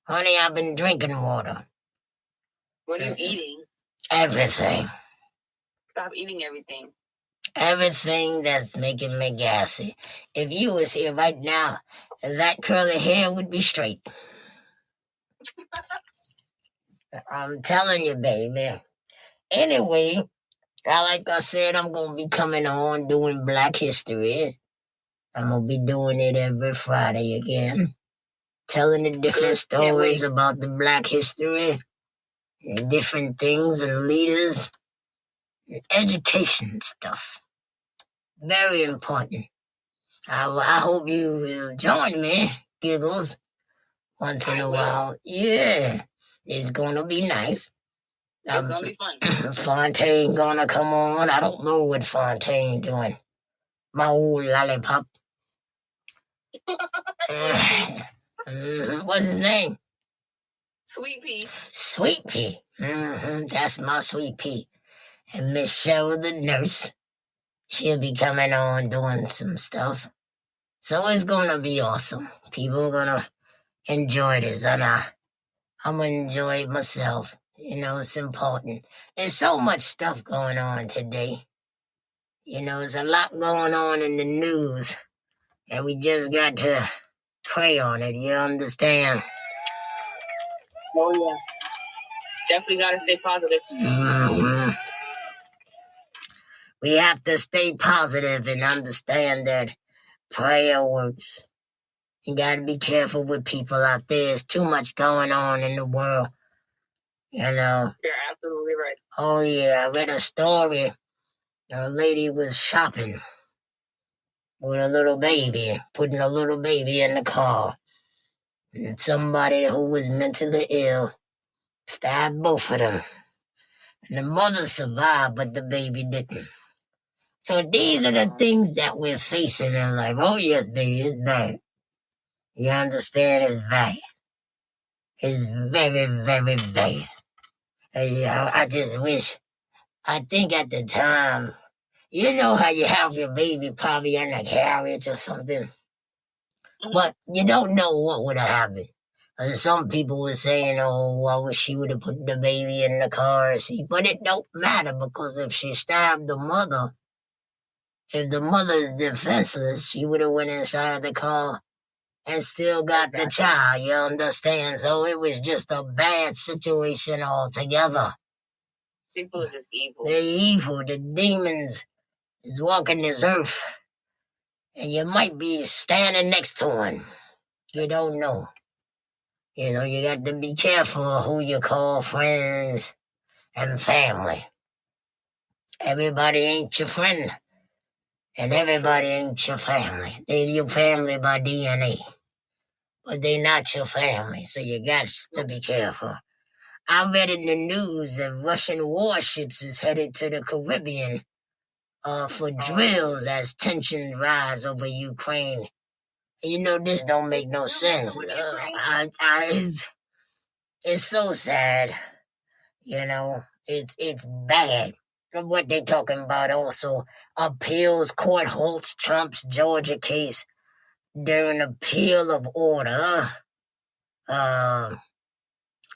Honey, I've been drinking water. What are you eating? Everything. Stop eating everything. Everything that's making me gassy. If you was here right now, that curly hair would be straight. I'm telling you, baby. Anyway, Like I said, I'm going to be coming on doing Black History. I'm going to be doing it every Friday again. Telling the different stories about the Black history, and different things and leaders, and education stuff. Very important. I hope you will join me, Giggles, once in a while. Yeah, it's going to be nice. It's going to be fun. Fontaine going to come on. I don't know what Fontaine doing. My old lollipop. What's his name? Sweet Pea. Sweet Pea. That's my Sweet Pea. And Miss Cheryl, the nurse, she'll be coming on doing some stuff. So it's going to be awesome. People are going to enjoy this, and I'm going to enjoy it myself. You know, it's important. There's so much stuff going on today. You know, there's a lot going on in the news, and we just got to pray on it, you understand? Oh, yeah. Definitely got to stay positive. We have to stay positive and understand that prayer works. You got to be careful with people out there. There's too much going on in the world, you know. You're absolutely right. Oh, yeah, I read a story. A lady was shopping with a little baby, putting a little baby in the car. And somebody who was mentally ill stabbed both of them. And the mother survived, but the baby didn't. So these are the things that we're facing in life. Oh, yes, baby, it's bad. You understand? It's bad. It's very, very bad. I just wish, I think at the time, you know how you have your baby probably in a carriage or something? But you don't know what would have happened. Some people were saying, oh, I wish she would have put the baby in the car seat. But it don't matter, because if she stabbed the mother, if the mother's defenseless, she would have went inside the car and still got the child, you understand? So it was just a bad situation altogether. People are just evil. They're evil. The demons is walking this earth, and you might be standing next to one. You don't know. You know, you got to be careful who you call friends and family. Everybody ain't your friend, and everybody ain't your family. They're your family by DNA, but they're not your family, so you got to be careful. I read in the news that Russian warships is headed to the Caribbean for drills as tensions rise over Ukraine. You know, this don't make no sense. It's so sad. You know, it's bad. What they talking about also, appeals court holds Trump's Georgia case during appeal of order,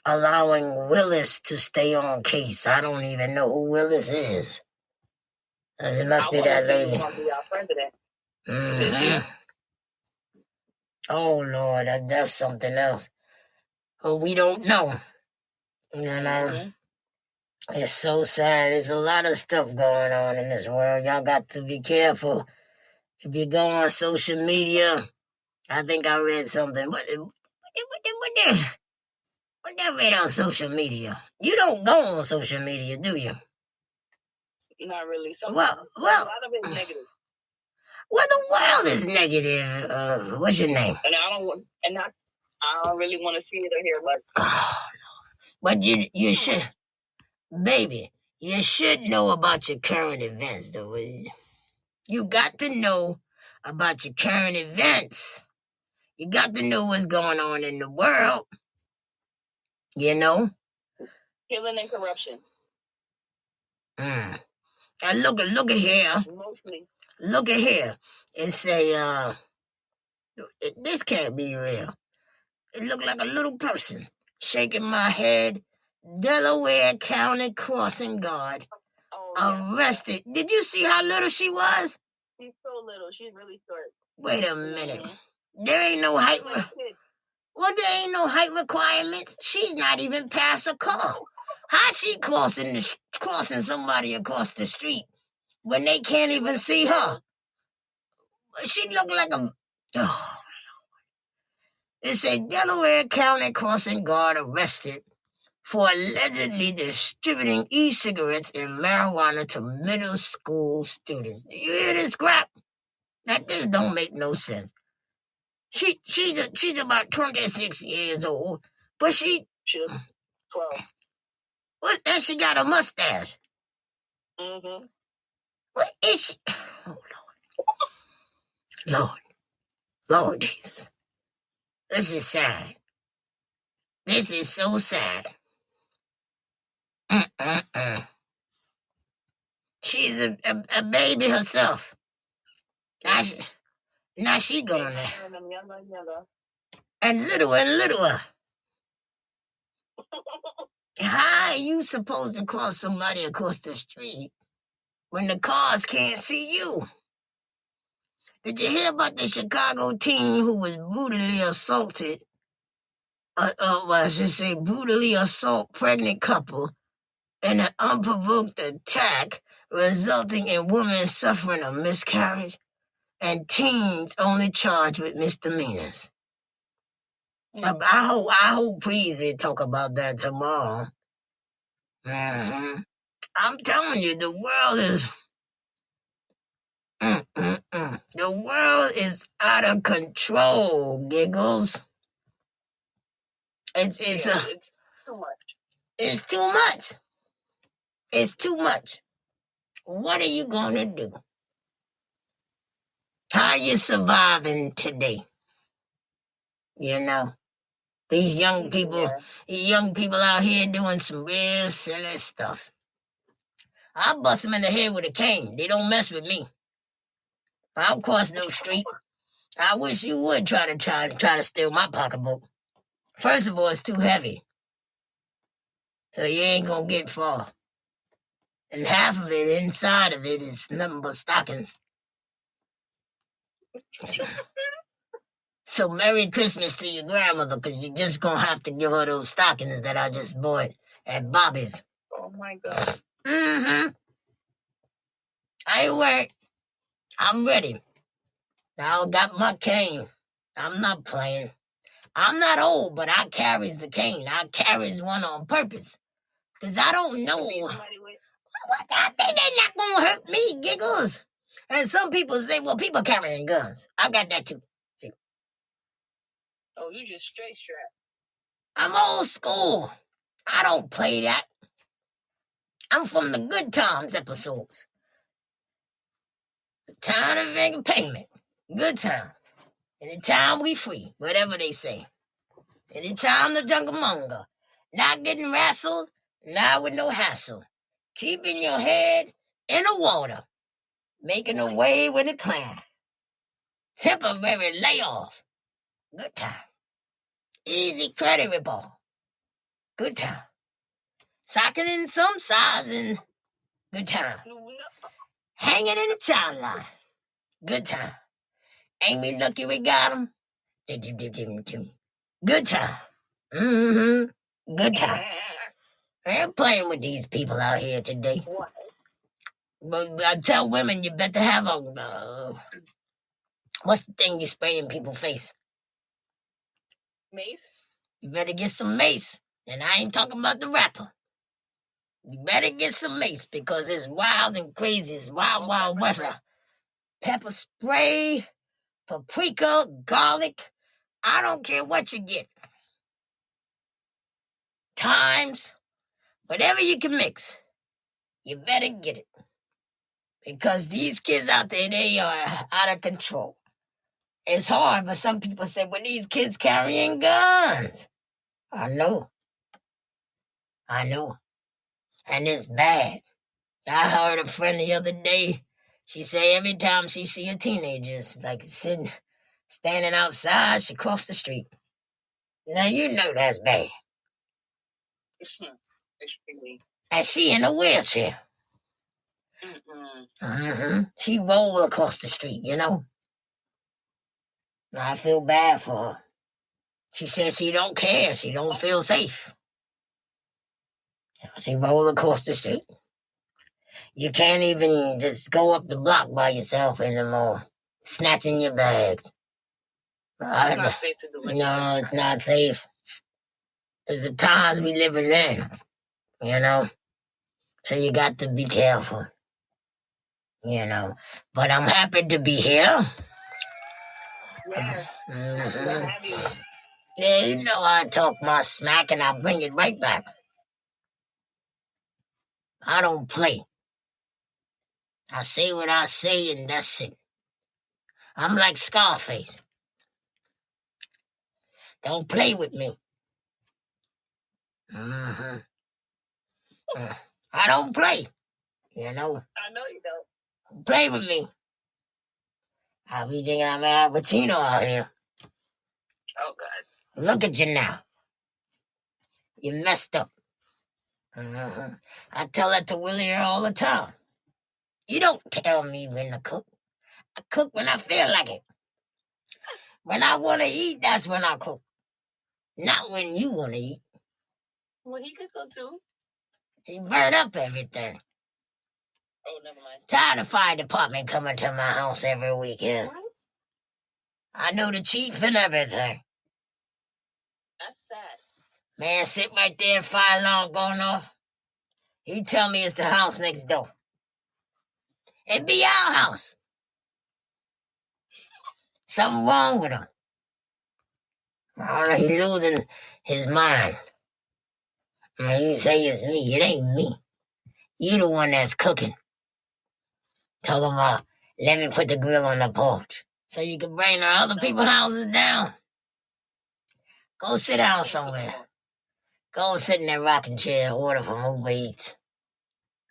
allowing Willis to stay on case. I don't even know who Willis is. It must be that lady. Be our president. Mm-hmm. Oh, Lord, that's something else. But we don't know. You know, It's so sad. There's a lot of stuff going on in this world. Y'all got to be careful. If you go on social media, I think I read something. What I read on social media? You don't go on social media, do you? Not really. A Well, lot of it is negative. Well, the world is negative. What's your name? And I don't really want to see it or hear about it. Oh, but you should, baby. You should know about your current events, though. You got to know about your current events. You got to know what's going on in the world. You know? Killing and corruption. And look at here. Mostly. Look at here. It say, this can't be real. It looked like a little person shaking my head. Delaware County crossing guard arrested. Did you see how little she was? She's so little. She's really short. Wait a minute. There ain't no height. Well, there ain't no height requirements. She's not even past a car. How she crossing somebody across the street when they can't even see her? She look like a... Oh. It's a Delaware County crossing guard arrested for allegedly distributing e-cigarettes and marijuana to middle school students. You hear this crap? That this don't make no sense. She's about 26 years old, but she's 12. And she got a mustache. Mm-hmm. What is she? Oh, Lord Jesus. This is sad. This is so sad. She's a baby herself. Now she going there. And littler. How are you supposed to cross somebody across the street when the cars can't see you? Did you hear about the Chicago teen who was brutally assaulted? Brutally assault pregnant couple in an unprovoked attack resulting in women suffering a miscarriage and teens only charged with misdemeanors. I hope please they talk about that tomorrow. Mm-hmm. I'm telling you, the world is... The world is out of control, Giggles. It's too much. It's too much. It's too much. What are you gonna do? How are you surviving today? You know, these young people out here doing some real silly stuff. I'll bust them in the head with a cane. They don't mess with me. I'll cross no street. I wish you would try to steal my pocketbook. First of all, it's too heavy, so you ain't gonna get far. And half of it, inside of it, is nothing but stockings. So Merry Christmas to your grandmother, because you're just gonna have to give her those stockings that I just bought at Bobby's. Oh my God. Mm-hmm. I work. I'm ready. Now I got my cane. I'm not playing. I'm not old, but I carries the cane. I carries one on purpose. Because I don't know. I think they're not going to hurt me, Giggles. And some people say, well, people carrying guns. I got that too. See? Oh, you just straight strapped. I'm old school. I don't play that. I'm from the Good Times episodes. The time of making payment. Good times. Anytime we free, whatever they say. Anytime the jungle not getting wrestled, not with no hassle. Keeping your head in the water. Making a way with a climb. Temporary layoff. Good time. Easy credit report. Good time. Socking in some size and good time. Hanging in the child line. Good time. Ain't we lucky we got him? Good time. Mm-hmm. Good time. I'm playing with these people out here today. What? But I tell women you better have a... what's the thing you spray in people's face? Mace? You better get some mace. And I ain't talking about the rapper. You better get some mace because it's wild and crazy. It's wild west. Pepper spray, paprika, garlic. I don't care what you get. Thymes, whatever you can mix. You better get it. Because these kids out there, they are out of control. It's hard, but some people say, well, these kids carrying guns. I know. And it's bad. I heard a friend the other day, she say every time she see a teenager, like standing outside, she cross the street. Now, you know that's bad. And she in a wheelchair. She roll across the street, you know. I feel bad for her. She said she don't care. She don't feel safe. See, roller coaster shit. You can't even just go up the block by yourself anymore, snatching your bags. It's not safe to do it. No, it's not safe. It's the times we living in, you know? So you got to be careful, you know? But I'm happy to be here. Yes. Mm-hmm. Have you? Yeah, you know I talk my smack and I bring it right back. I don't play. I say what I say and that's it. I'm like Scarface. Don't play with me. Mm-hmm. I don't play, you know. I know you don't. Don't play with me. I'll be thinking I'm Al Pacino out here. Oh, God. Look at you now. You messed up. Mm-hmm. I tell that to Willie here all the time. You don't tell me when to cook. I cook when I feel like it. When I want to eat, that's when I cook. Not when you want to eat. Well, he could cook too. He burn up everything. Oh, never mind. Tired of fire department coming to my house every weekend. What? I know the chief and everything. That's sad. Man, sit right there, fire alarm going off. He tell me it's the house next door. It be our house. Something wrong with him. I don't know, he losing his mind. And you say it's me. It ain't me. You the one that's cooking. Talking about, let me put the grill on the porch so you can bring the other people's houses down. Go sit down somewhere. Go sit in that rocking chair and order from Uber Eats.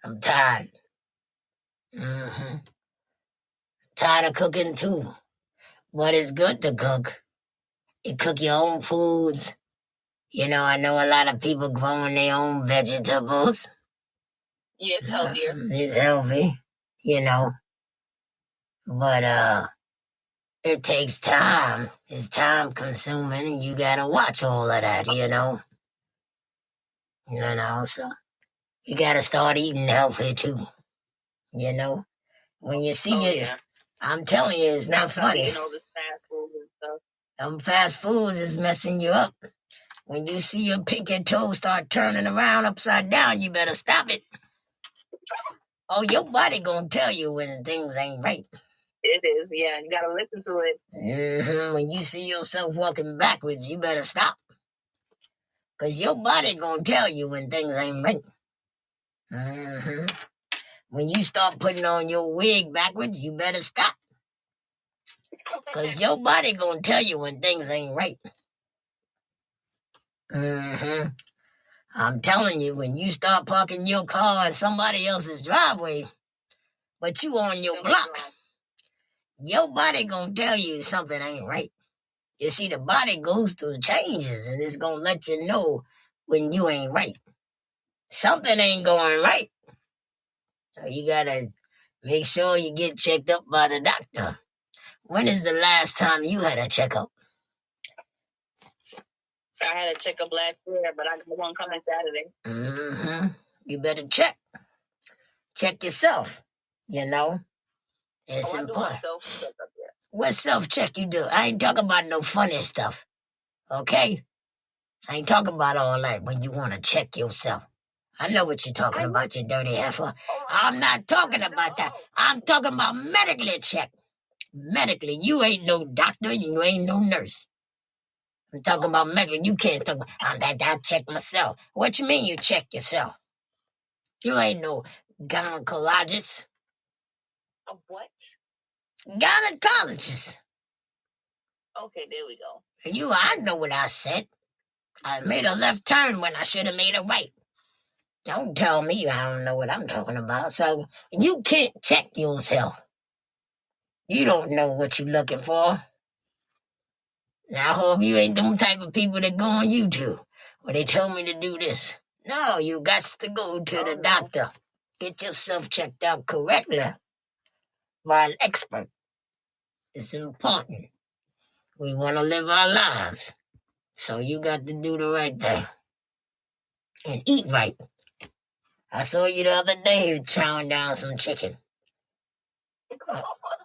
I'm tired. Mm-hmm. Tired of cooking too. But it's good to cook. You cook your own foods. You know, I know a lot of people growing their own vegetables. Yeah, it's healthier. It's healthy, you know. But it takes time. It's time consuming and you gotta watch all of that, you know. You know, so you gotta start eating healthy too. You know. When you see it, yeah. I'm telling you, it's not funny. You know, this fast food and stuff. Fast foods is messing you up. When you see your pinky toe start turning around upside down, you better stop it. Oh, your body gonna tell you when things ain't right. It is, yeah. You gotta listen to it. Mm-hmm. When you see yourself walking backwards, you better stop. Because your body gonna tell you when things ain't right. Mm-hmm. When you start putting on your wig backwards, you better stop. Because your body gonna tell you when things ain't right. Mm-hmm. I'm telling you, when you start parking your car in somebody else's driveway, but you on your block, your body gonna tell you something ain't right. You see, the body goes through changes, and it's gonna let you know when you ain't right. Something ain't going right. So you gotta make sure you get checked up by the doctor. When is the last time you had a checkup? I had a checkup last year, but I got one coming Saturday. Mm-hmm. You better check. Check yourself, you know. It's important. What self-check you do? I ain't talking about no funny stuff, okay? I ain't talking about all that when you want to check yourself. I know what you're talking about, you dirty heifer. I'm not talking about that. I'm talking about medically check. Medically, you ain't no doctor, you ain't no nurse. I'm talking about medically. You can't talk about, I check myself. What you mean you check yourself? You ain't no gynecologist. A what? Gynecologist. Okay, there we go. I know what I said. I made a left turn when I should have made a right. Don't tell me I don't know what I'm talking about. So you can't check yourself. You don't know what you're looking for. Now, I hope you ain't them type of people that go on YouTube where they tell me to do this. No, you got to go to the doctor. Get yourself checked out correctly by an expert. It's important. We want to live our lives. So you got to do the right thing. And eat right. I saw you the other day chowing down some chicken.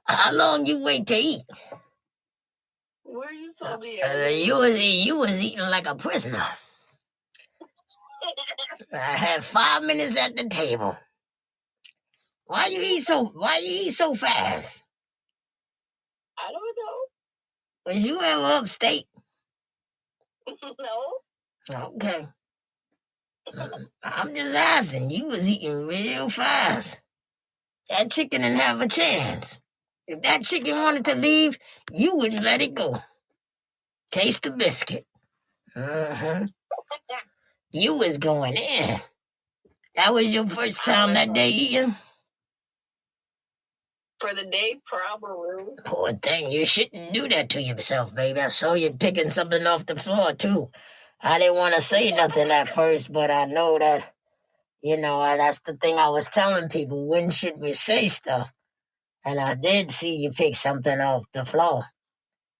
How long you wait to eat? Where you saw me? You was eating like a prisoner. I had 5 minutes at the table. Why you eat so fast? I don't know. Was you ever upstate? No. Okay. I'm just asking. You was eating real fast. That chicken didn't have a chance. If that chicken wanted to leave, you wouldn't let it go. Taste the biscuit. You was going in. That was your first time that day eating? For the day, probably. Poor thing. You shouldn't do that to yourself, baby. I saw you picking something off the floor, too. I didn't want to say nothing at first, but I know that, that's the thing I was telling people. When should we say stuff? And I did see you pick something off the floor.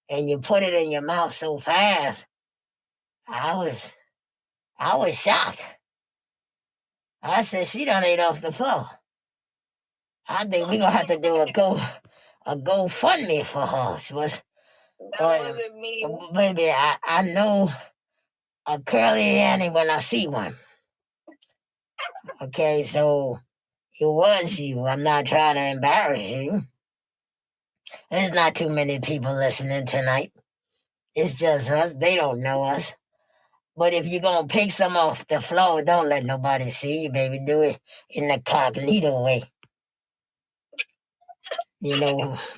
And you put it in your mouth so fast. I was shocked. I said, she done ate off the floor. I think we're going to have to do a GoFundMe for her. That wasn't me. Baby, I know a curly Annie when I see one. Okay, so it was you. I'm not trying to embarrass you. There's not too many people listening tonight. It's just us. They don't know us. But if you're going to pick some off the floor, don't let nobody see you, baby. Do it in the cognito way.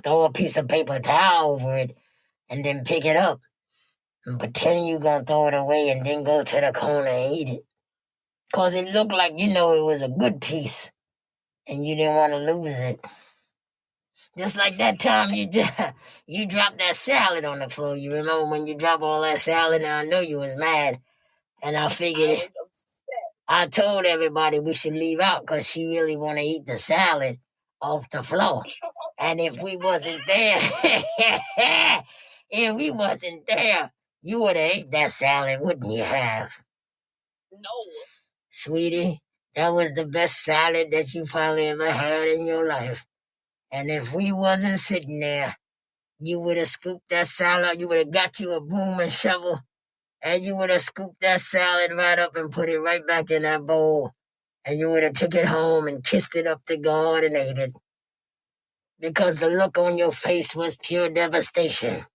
Throw a piece of paper towel over it and then pick it up. And pretend you're going to throw it away and then go to the corner and eat it. Because it looked like, it was a good piece. And you didn't want to lose it. Just like that time you dropped that salad on the floor. You remember when you dropped all that salad? And I know you was mad. And I figured, I told everybody we should leave out because she really want to eat the salad off the floor. And if we wasn't there, you would have ate that salad, wouldn't you have? No. Sweetie, that was the best salad that you probably ever had in your life. And if we wasn't sitting there, you would have scooped that salad, you would have got you a broom and shovel, and you would have scooped that salad right up and put it right back in that bowl. And you would have took it home and kissed it up to God and ate it. Because the look on your face was pure devastation.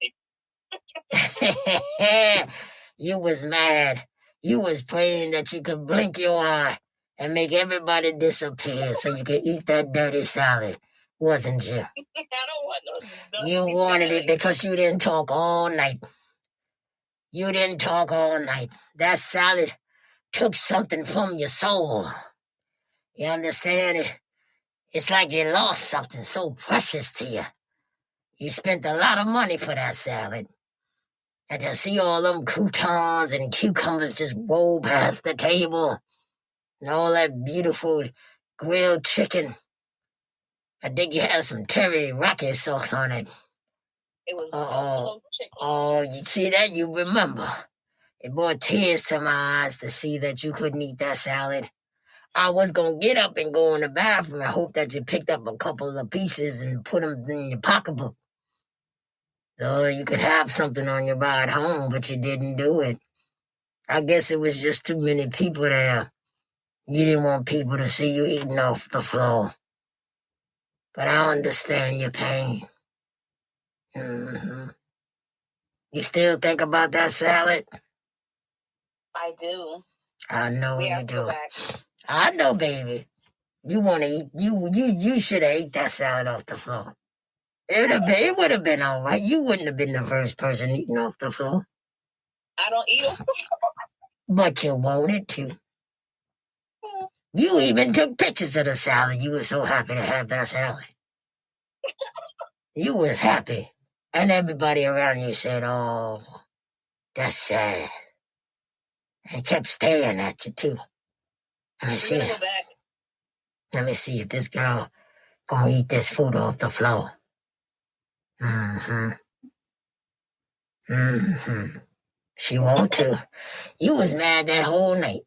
You was mad. You was praying that you could blink your eye and make everybody disappear so you could eat that dirty salad, wasn't you? I don't want no You wanted it because you didn't talk all night. That salad took something from your soul. You understand it? It's like you lost something so precious to you. You spent a lot of money for that salad. And to see all them croutons and cucumbers just roll past the table, and all that beautiful grilled chicken. I think you had some teriyaki sauce on it. It was buffalo chicken. Oh, you see that? You remember. It brought tears to my eyes to see that you couldn't eat that salad. I was going to get up and go in the bathroom. I hope that you picked up a couple of pieces and put them in your pocketbook. So you could have something on your ride home, but you didn't do it. I guess it was just too many people there. You didn't want people to see you eating off the floor. But I understand your pain. You still think about that salad? I do. I know you do. I know, baby. You want to eat. You should have ate that salad off the floor. It would have been all right. You wouldn't have been the first person eating off the floor. I don't eat off the floor. But you wanted to. You even took pictures of the salad. You were so happy to have that salad. You was happy. And everybody around you said, oh, that's sad. And kept staring at you, too. Let me see. Go back. Let me see if this girl gonna eat this food off the floor. She won't too. You was mad that whole night.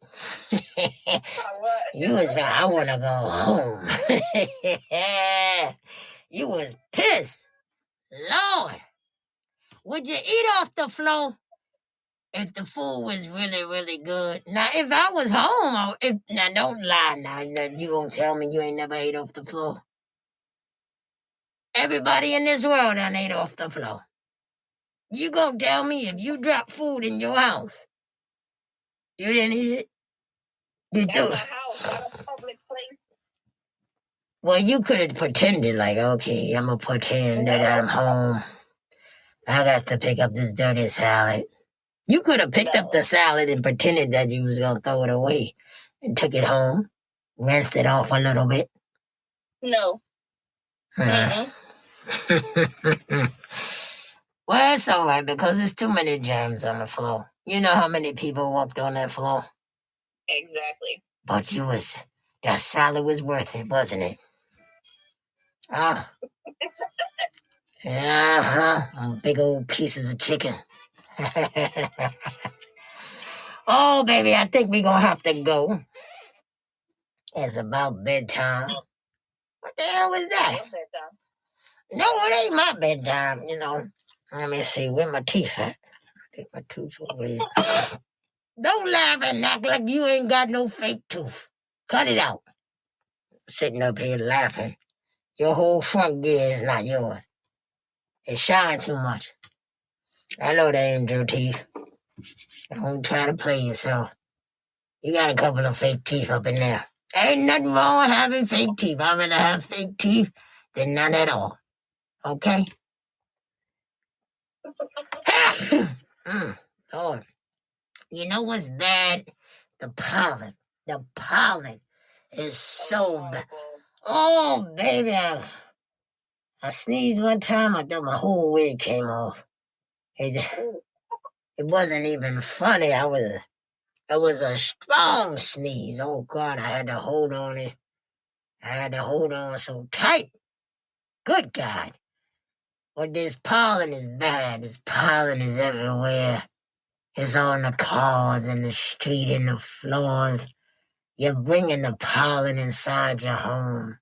You was mad. I want to go home. You was pissed. Lord. Would you eat off the floor if the food was really, really good? Now, if I was home, now don't lie now. You gonna tell me you ain't never ate off the floor? Everybody in this world done ate off the floor. You gonna tell me if you drop food in your house, you didn't eat it? You do. That's my house, not a public place. Well, you could have pretended like, okay, I'm gonna pretend that I'm home. I got to pick up this dirty salad. You could have picked up the salad and pretended that you was gonna throw it away and took it home, rinsed it off a little bit. No. Well, it's all right because there's too many germs on the floor. You know how many people walked on that floor? Exactly. But that salad was worth it, wasn't it? Big old pieces of chicken. Oh, baby, I think we're going to have to go. It's about bedtime. What the hell was that? No, it ain't my bedtime, you know. Let me see, where my teeth at? Get my tooth over here. Don't laugh and act like you ain't got no fake tooth. Cut it out. Sitting up here laughing. Your whole front gear is not yours. It shines too much. I know that ain't your teeth. Don't try to play yourself. You got a couple of fake teeth up in there. Ain't nothing wrong with having fake teeth. I'd rather have fake teeth than none at all. Okay? Lord. You know what's bad? The pollen. The pollen is so bad. Oh, baby. I sneezed one time. I thought my whole wig came off. It wasn't even funny. It was a strong sneeze. Oh, God, I had to hold on it. I had to hold on so tight. Good God. But this pollen is bad. This pollen is everywhere. It's on the cars and the street and the floors. You're bringing the pollen inside your home.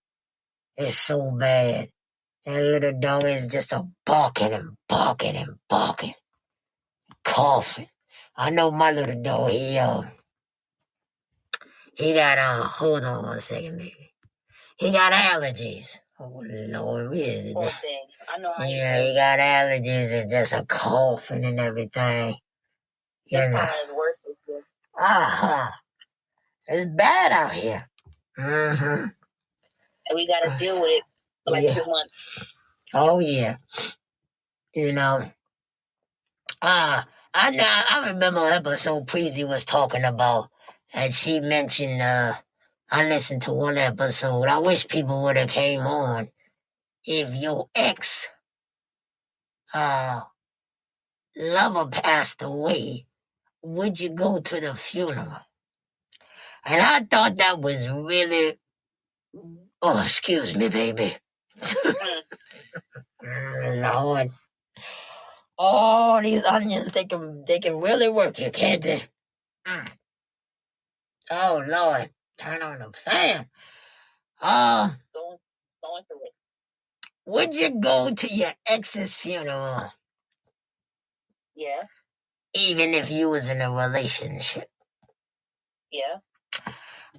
It's so bad. That little dog is just a barking and barking and barking. Coughing. I know my little dog, he got, hold on one second, baby. He got allergies. Oh, Lord, where is it? I know how he got allergies and just a coughing and everything. This pollen is worse than this. It's bad out here. Mm-hmm. And we got to deal with it for like 2 months. Oh, yeah. You know, I remember an episode Preezy was talking about, and she mentioned, I listened to one episode. I wish people would have came on. If your ex lover passed away, would you go to the funeral? And I thought that was really, oh, excuse me, baby. Lord. Oh, these onions, they can really work you, can't they? Oh, Lord. Turn on the fan. Don't do it. Would you go to your ex's funeral? Yeah. Even if you was in a relationship? Yeah.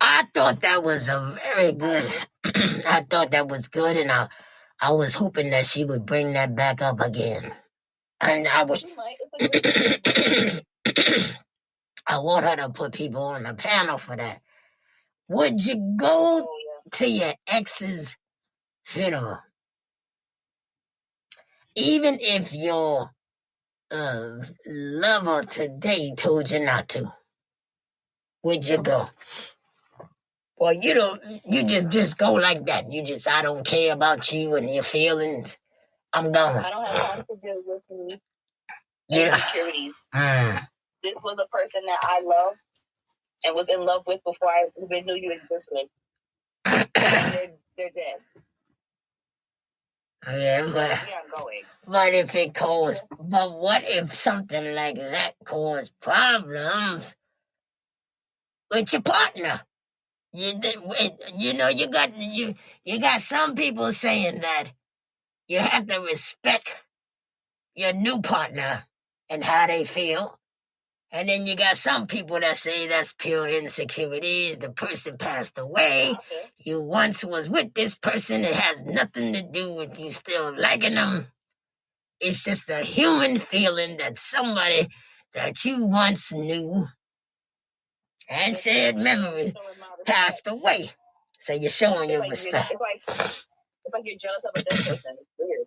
I thought that was a very good, I thought that was good, and I was hoping that she would bring that back up again. And I would, I want her to put people on the panel for that. Would you go to your ex's funeral? Even if your lover today told you not to, would you go? Well, you just go like that. I don't care about you and your feelings. I'm going. I don't have time to deal with me. Insecurities. This was a person that I loved and was in love with before I even knew you existed. And they're dead. Yeah, So yeah, I'm going. but if it causes, but what if something like that causes problems with your partner? You know, you got some people saying that you have to respect your new partner and how they feel. And then you got some people that say that's pure insecurities. The person passed away. Okay. You once was with this person. It has nothing to do with you still liking them. It's just a human feeling that somebody that you once knew and shared memories passed away. So you're showing your respect. It's like you're jealous of a dead person. It's weird.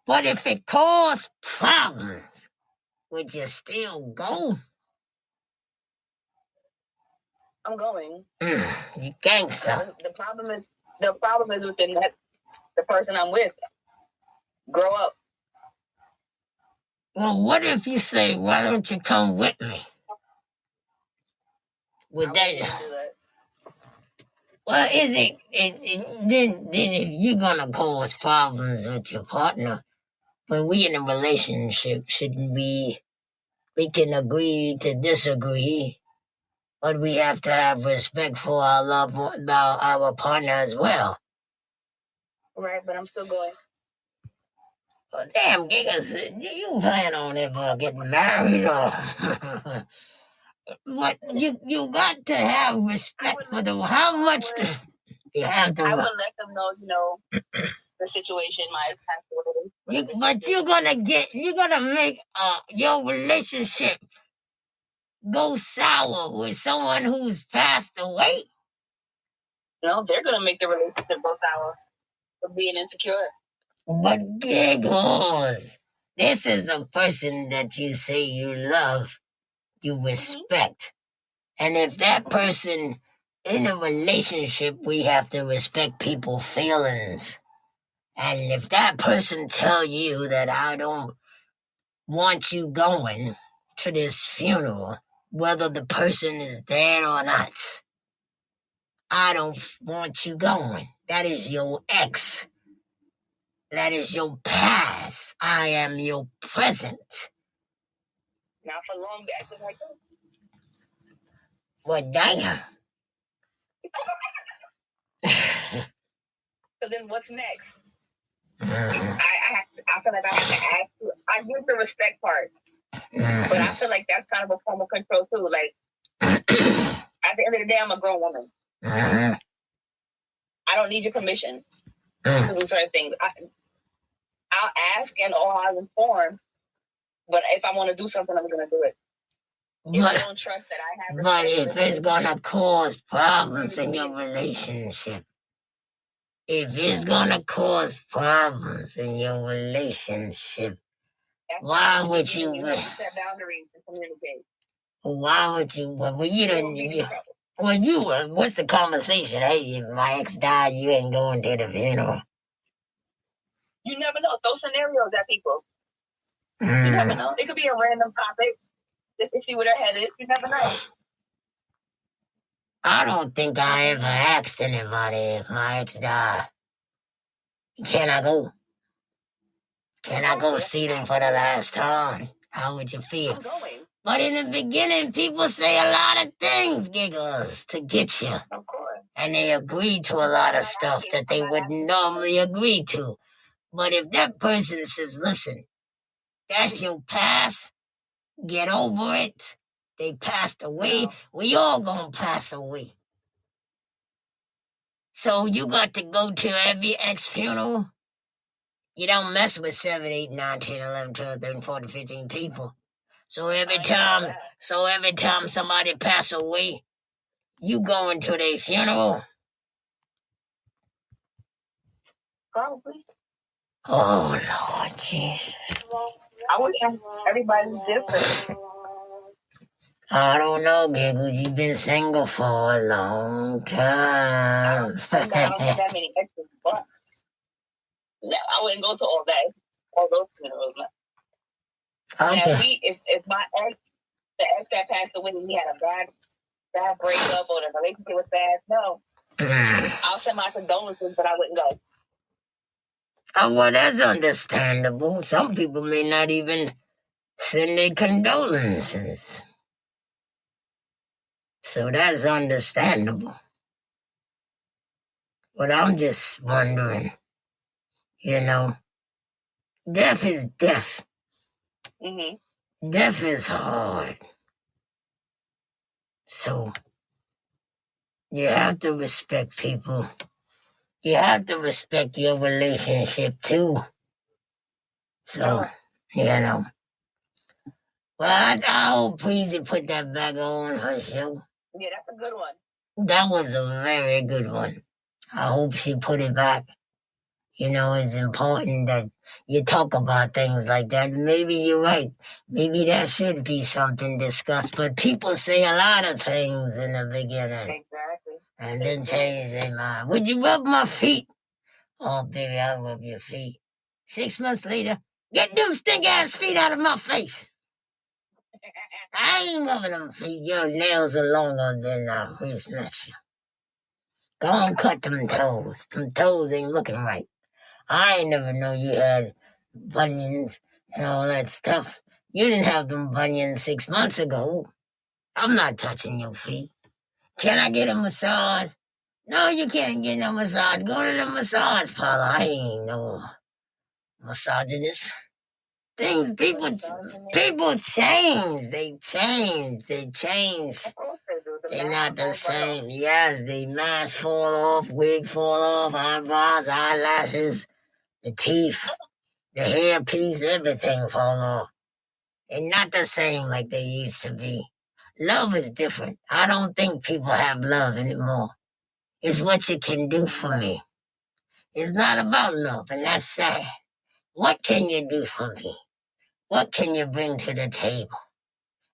But if it caused problems, would you still go? I'm going. You gangster. The problem is within the person I'm with. Grow up. Well, what if you say, why don't you come with me? Would that? Well, is then if you're gonna cause problems with your partner, when we in a relationship, shouldn't we can agree to disagree, but we have to have respect for our partner as well. Right, but I'm still going. Well, damn, Giggles, do you plan on ever getting married or? What you got to have respect for them. How much you have to? I would let them know, the situation might pass away. But you're gonna make your relationship go sour with someone who's passed away. No, they're gonna make the relationship go sour for being insecure. But Giggles, this is a person that you say you love, you respect. And if that person in a relationship, we have to respect people's feelings. And if that person tell you that I don't want you going to this funeral, whether the person is dead or not, I don't want you going. That is your ex. That is your past. I am your present. Not for long acting like that. Well, damn. So then what's next? I feel like I have to ask you. I get the respect part, but I feel like that's kind of a form of control too. Like at the end of the day, I'm a grown woman. I don't need your permission to do certain things. I'll ask and I'll inform, but if I want to do something, I'm going to do it. If I don't trust that I have. But if it's gonna cause problems in your relationship. If it's gonna cause problems in your relationship, why would you set boundaries and communicate? Why would you? Well, you didn't. What's the conversation? Hey, if my ex died, you ain't going to the funeral. You never know. Those scenarios at people. You never know. It could be a random topic just to see where they're headed. You never know. I don't think I ever asked anybody if my ex died. Can I go? Can I go see them for the last time? How would you feel? I'm going. But in the beginning, people say a lot of things, Giggles, to get you. Of course. And they agree to a lot of stuff that they wouldn't normally agree to. But if that person says, listen, that's your past, get over it, they passed away, we all gonna pass away. So you got to go to every ex-funeral? You don't mess with 7, 8, 9, 10, 11, 12, 13, 14, 15 people. So every time somebody pass away, you going to their funeral? Probably. Oh, Lord Jesus. I would. Everybody's different. I don't know, Giggles. You've been single for a long time. I don't get that many extras, but no, I wouldn't go to all those funerals. Okay. Now, if my ex, the ex that passed away, we had a bad breakup or the relationship was bad, no. I'll send my condolences, but I wouldn't go. Well, that's understandable. Some people may not even send their condolences. So that's understandable. But I'm just wondering, death is death. Mm-hmm. Death is hard. So you have to respect people. You have to respect your relationship too. So, Well, I hope Breezy put that back on her show. Yeah, that's a good one. That was a very good one. I hope she put it back. It's important that you talk about things like that. Maybe you're right. Maybe that should be something discussed. But people say a lot of things in the beginning. Exactly. And then change their mind. Would you rub my feet? Oh, baby, I'll rub your feet. 6 months later, get them stink-ass feet out of my face. I ain't rubbing them feet. Your nails are longer than I first met you. Go on, cut them toes. Them toes ain't looking right. I ain't never know you had bunions and all that stuff. You didn't have them bunions 6 months ago. I'm not touching your feet. Can I get a massage? No, you can't get no massage. Go to the massage parlor. I ain't no misogynist. People change. They change. They're not the same. Yes, the mask fall off, wig fall off, eyebrows, eyelashes, the teeth, the hairpiece, everything fall off. They're not the same like they used to be. Love is different. I don't think people have love anymore. It's what you can do for me. It's not about love, and that's sad. What can you do for me? What can you bring to the table?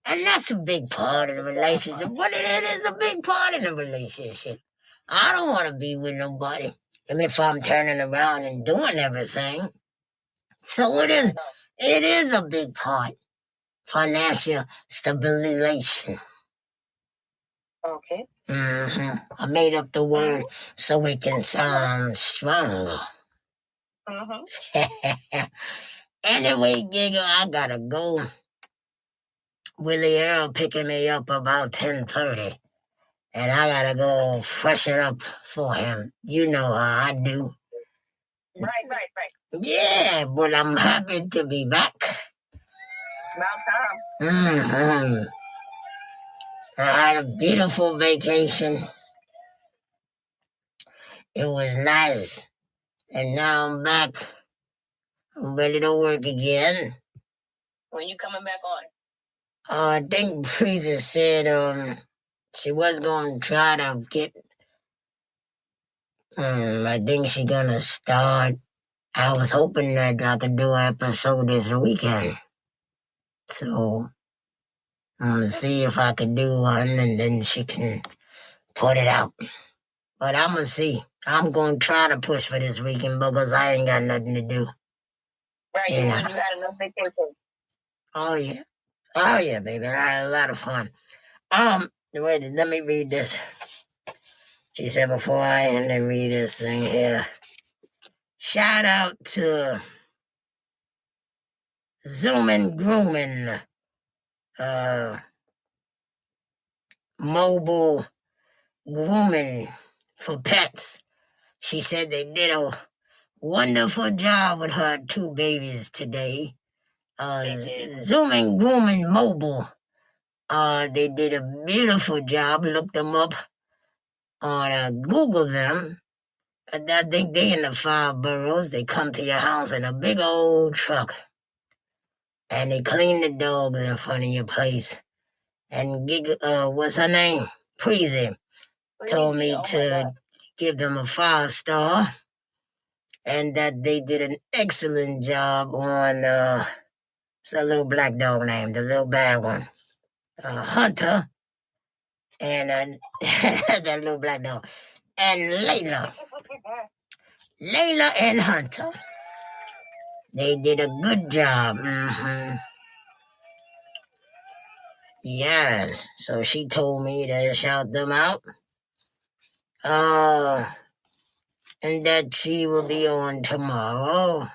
And that's a big part of the relationship. But it is a big part of the relationship. I don't want to be with nobody. And if I'm turning around and doing everything. So it is a big part. Financial stabilization. Okay. Mm-hmm. I made up the word so it can sound stronger. Mm-hmm. Anyway, Giggle, I gotta go. Willie Earl picking me up about 10:30. And I gotta go freshen up for him. You know how I do. Right. Yeah, but I'm happy to be back. About time. Mm-hmm. I had a beautiful vacation. It was nice. And now I'm back. I'm ready to work again. When you coming back on? I think Breezy said she was going to try to get... I think she's going to start... I was hoping that I could do an episode this weekend. So, I'm going to see if I could do one and then she can put it out. But I'm going to see. I'm going to try to push for this weekend because I ain't got nothing to do. Right, you had enough vacation. Oh, yeah, baby. I had a lot of fun. Wait, let me read this. She said before I end and read this thing here. Shout out to ZOOMIN GROOMIN, mobile grooming for pets. She said they did a wonderful job with her 2 babies today. ZOOMIN GROOMIN Mobile. They did a beautiful job. Look them up on Google them. I think they in the 5 boroughs. They come to your house in a big old truck. And they clean the dogs in front of your place. And what's her name? Breezy told me to give them a 5-star. And that they did an excellent job on, it's a little black dog name, the little bad one. Hunter. And that little black dog. And Layla. Layla and Hunter. They did a good job. Mm-hmm. Yes. So she told me to shout them out. and that she will be on tomorrow,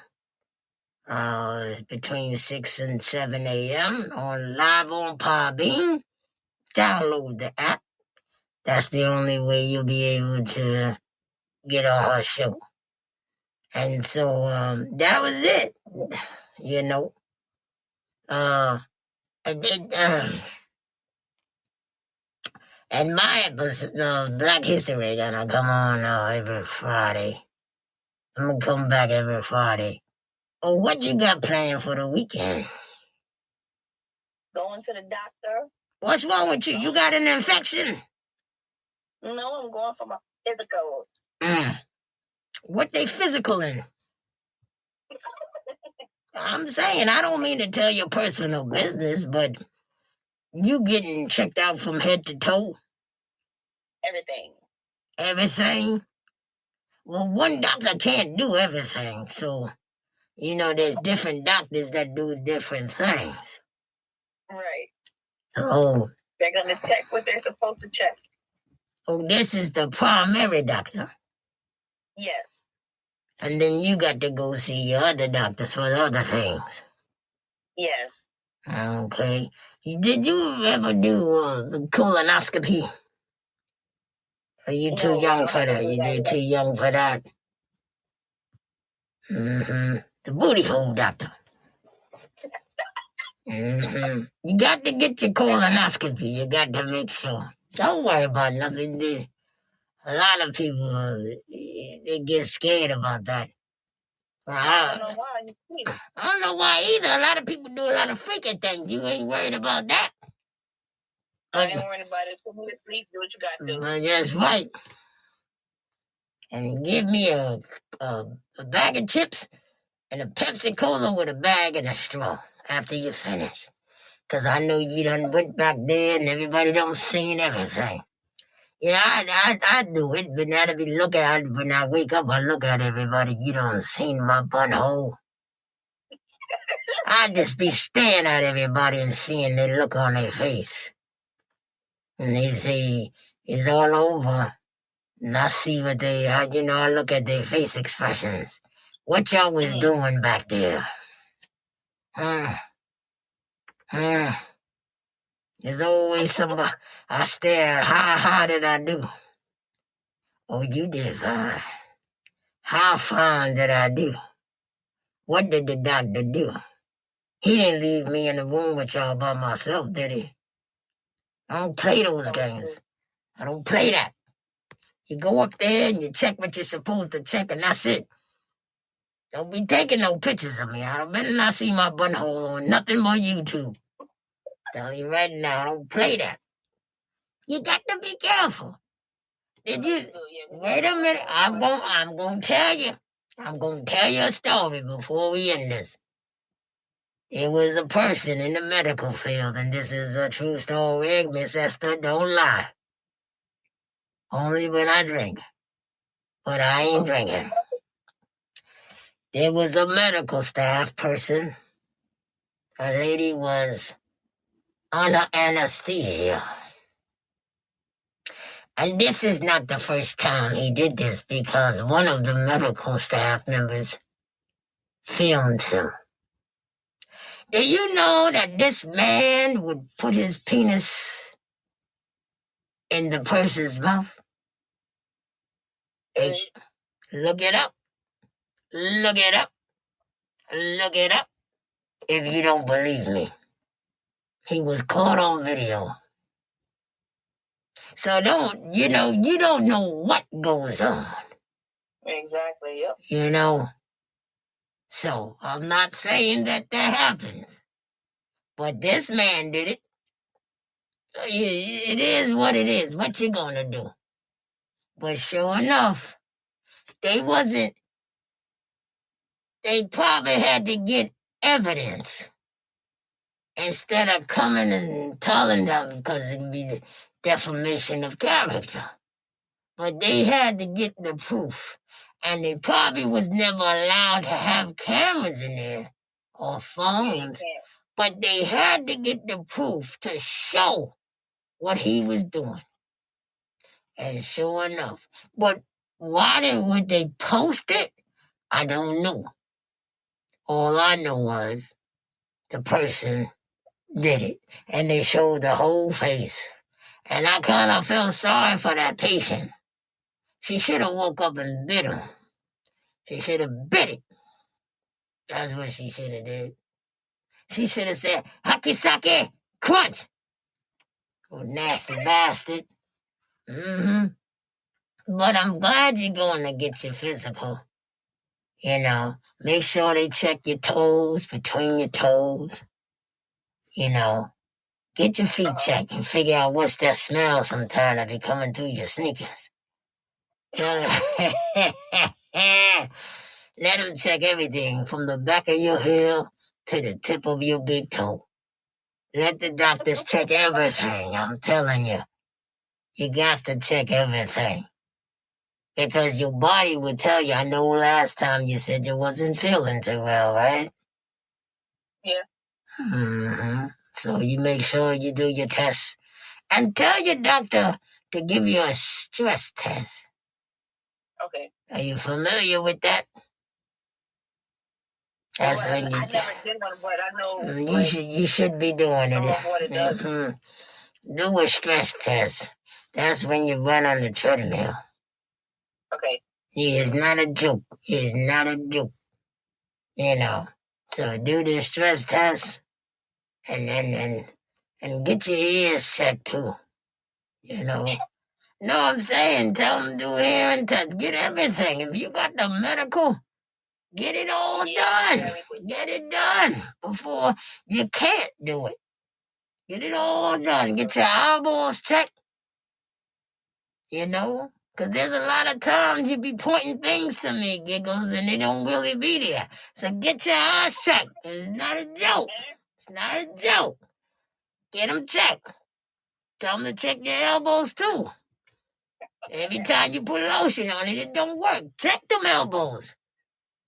between 6 and 7 a.m. on live on Podbean. Download the app. That's the only way you'll be able to get on her show. And so that was it. You know. And my episode, Black History, gonna come on every Friday. I'm gonna come back every Friday. Oh, what you got planned for the weekend? Going to the doctor. What's wrong with you? You got an infection? No, I'm going for my physical. What they physical in? I'm saying, I don't mean to tell your personal business, but you getting checked out from head to toe? Everything. Everything? Well, one doctor can't do everything, so, there's different doctors that do different things. Right. Oh. They're going to check what they're supposed to check. Oh, this is the primary doctor? Yes. And then you got to go see your other doctors for the other things? Yes. Okay. Did you ever do colonoscopy? Are you too young for that? You're too young for that? The booty hole doctor. You got to get your colonoscopy. You got to make sure. Don't worry about nothing. A lot of people, they get scared about that. I don't know why. I don't know why either. A lot of people do a lot of freaking things. You ain't worried about that. I ain't worried about it. Put me to sleep. Do what you got to do. But that's right. And give me a bag of chips and a Pepsi Cola with a bag and a straw after you finish. Because I know you done went back there and everybody done seen everything. Yeah, I do it, but now to be looking at it, when I wake up, I look at everybody, you done seen my butthole. I just be staring at everybody and seeing the look on their face. And they say, it's all over. And I see what I look at their face expressions. What y'all was doing back there? There's always somebody. I stare. How did I do? Oh, you did fine. How fine did I do? What did the doctor do? He didn't leave me in the room with y'all by myself, did he? I don't play those games. I don't play that. You go up there and you check what you're supposed to check, and that's it. Don't be taking no pictures of me. I better not see my butthole on nothing but YouTube. Tell you right now, I don't play that. You got to be careful. Did you? Wait a minute. I'm going to tell you. I'm going to tell you a story before we end this. It was a person in the medical field, and this is a true story. Miss Esther, don't lie. Only when I drink. But I ain't drinking. There was a medical staff person. A lady was under anesthesia. And this is not the first time he did this, because one of the medical staff members filmed him. Do you know that this man would put his penis in the person's mouth? Hey, look it up. Look it up. Look it up. If you don't believe me. He was caught on video. So you don't know what goes on. Exactly, yep. So I'm not saying that happens. But this man did it. So it is what it is. What you gonna do? But sure enough, they probably had to get evidence instead of coming and telling them, because it would be the defamation of character. But they had to get the proof. And they probably was never allowed to have cameras in there or phones. But they had to get the proof to show what he was doing. And sure enough. But Why would they post it? I don't know. All I know was the person did it, and they showed the whole face. And I kind of felt sorry for that patient. She should have woke up and bit him. She should have bit it. That's what she should have did. She should have said, "Hakisake, crunch." Oh, nasty bastard. Mm-hmm. But I'm glad you're going to get your physical. You know, make sure they check your toes, between your toes. You know, get your feet checked and figure out what's that smell sometime that be coming through your sneakers. Tell them, let them check everything from the back of your heel to the tip of your big toe. Let the doctors check everything, I'm telling you. You got to check everything. Because your body would tell you. I know last time you said you wasn't feeling too well, right? Yeah. Mm-hmm. So you make sure you do your tests. And tell your doctor to give you a stress test. Okay. Are you familiar with that? That's when you I never did one, but I know. You should be doing it. What it does. Mm-hmm. Do a stress test. That's when you run on the treadmill. Okay. He is not a joke. He is not a joke. You know. So do the stress test and get your ears checked too. You know. No, I'm saying tell them do hearing test. Get everything. If you got the medical, get it all done. Get it done before you can't do it. Get it all done. Get your eyeballs checked. You know? Because there's a lot of times you be pointing things to me, Giggles, and they don't really be there. So get your eyes checked. It's not a joke. It's not a joke. Get them checked. Tell them to check your elbows, too. Every time you put lotion on it, it don't work. Check them elbows.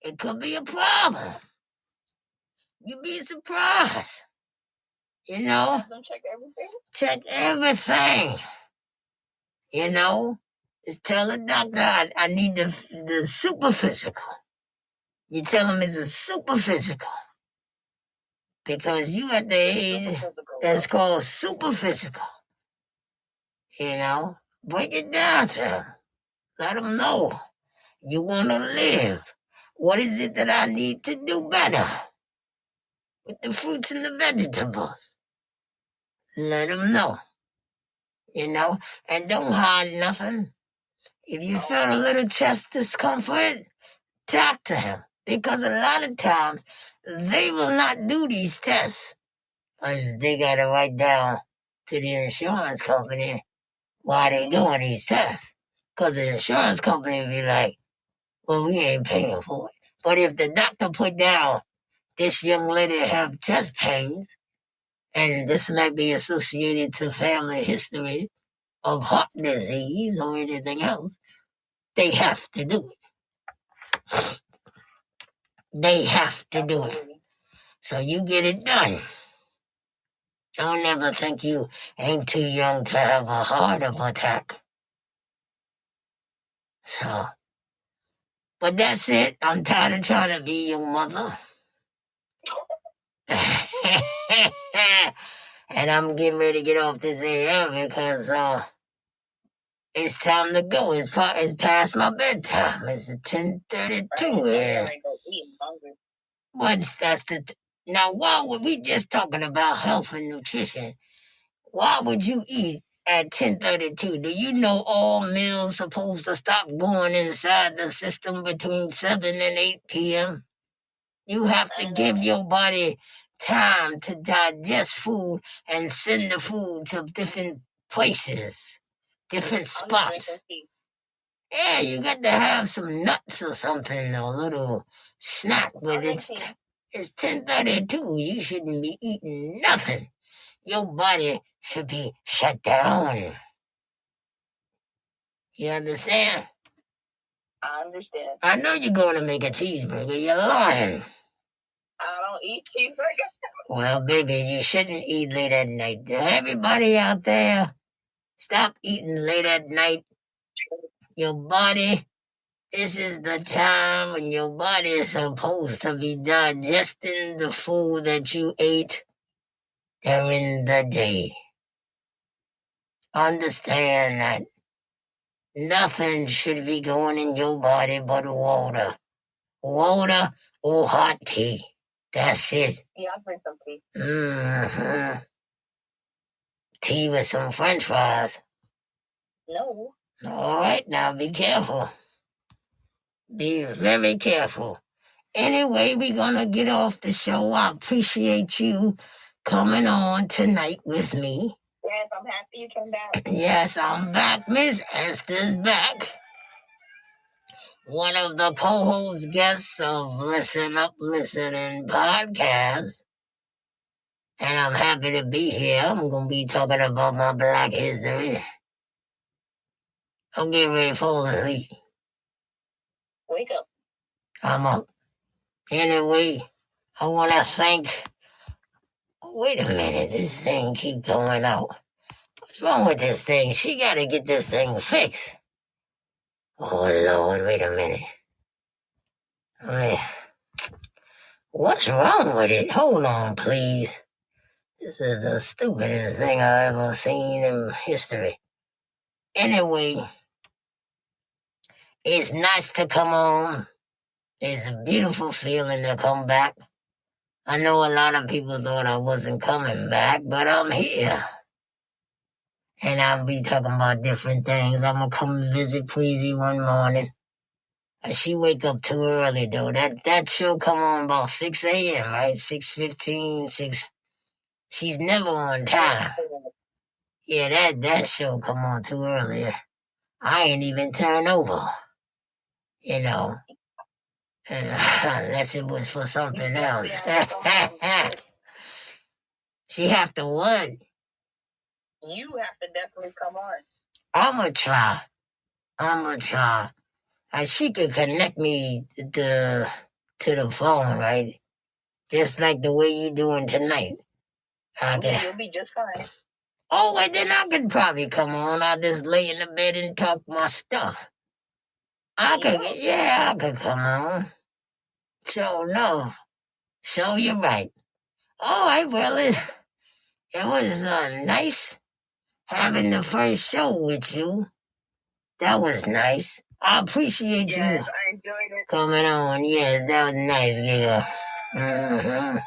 It could be a problem. You'd be surprised. You know? Have them check everything? Check everything. You know? Just tell the doctor I need the super physical. You tell him it's a super physical. Because you at the age that's called super physical. You know? Break it down to him. Let him know. You want to live. What is it that I need to do better? With the fruits and the vegetables. Let him know. You know? And don't hide nothing. If you feel a little chest discomfort, talk to him. Because a lot of times, they will not do these tests. Because they got to write down to the insurance company why they doing these tests. Because the insurance company will be like, well, we ain't paying for it. But if the doctor put down, this young lady have chest pains, and this might be associated to family history of heart disease or anything else, they have to do it. They have to do it. So you get it done. Don't ever think you ain't too young to have a heart attack. So, but that's it. I'm tired of trying to be your mother. And I'm getting ready to get off this air because it's time to go. It's past my bedtime. It's 10:32 here. Now, why would we just talking about health and nutrition? Why would you eat at 10:32? Do you know all meals supposed to stop going inside the system between 7 and 8 p.m.? You have to give your body time to digest food and send the food to different places, different spots. Yeah, you got to have some nuts or something, a little snack, but it's 10:32. You shouldn't be eating nothing. Your body should be shut down. You understand? I understand. I know you're going to make a cheeseburger. You're lying. I don't eat cheeseburgers. Well, baby, you shouldn't eat late at night. Everybody out there, stop eating late at night. Your body This is the time when your body is supposed to be digesting the food that you ate during the day. Understand that nothing should be going in your body but water. Water or hot tea. That's it. Yeah, I'll drink some tea. Mm-hmm. Tea with some french fries. No. All right, now be careful. Be very careful. Anyway, we're going to get off the show. I appreciate you coming on tonight with me. Yes, I'm happy you came back. Yes, I'm back. Miss Esther's back. One of the co-host guests of Listen Up, Listening podcast. And I'm happy to be here. I'm going to be talking about my Black history. I'm getting ready to fall asleep. Wake up. I'm up. Anyway, I want to thank... Wait a minute, this thing keep going out. What's wrong with this thing? She got to get this thing fixed. Oh, Lord, wait a minute. What's wrong with it? Hold on, please. This is the stupidest thing I've ever seen in history. Anyway, it's nice to come on. It's a beautiful feeling to come back. I know a lot of people thought I wasn't coming back, but I'm here. And I'll be talking about different things. I'm going to come visit Queasy one morning. She wake up too early, though. That show come on about 6 a.m., right? 6:15, 6. She's never on time. Yeah, that show come on too early. I ain't even turn over, you know. Unless it was for something else. She have to what? You have to definitely come on. I'ma try. She could connect me to the phone, right? Just like the way you doing tonight. You'll be just fine. Oh, well, then I could probably come on. I'll just lay in the bed and talk my stuff. I could come on. Sure enough. So you're right. All right, well, it was nice having the first show with you. That was nice. I appreciate you I enjoyed it. coming on. Yes, that was nice, Giggles. Mm-hmm.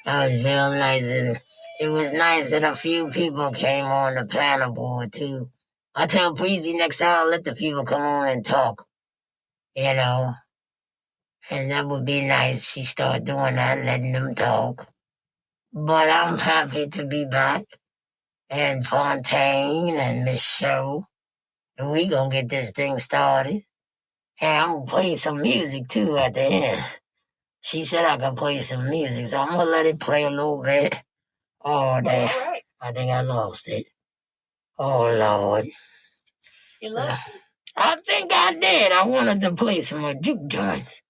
That was real nice. And it was nice that a few people came on the panel board, too. I tell Breezy next time I'll let the people come on and talk, you know. And that would be nice. She started doing that, letting them talk. But I'm happy to be back. And Fontaine and Miss Cheryl. And we gonna get this thing started. And I'm gonna play some music, too, at the end. She said I could play some music, so I'm gonna let it play a little bit. Oh, damn. Right. I think I lost it. Oh, Lord. You lost it? I think I did. I wanted to play some more juke joints.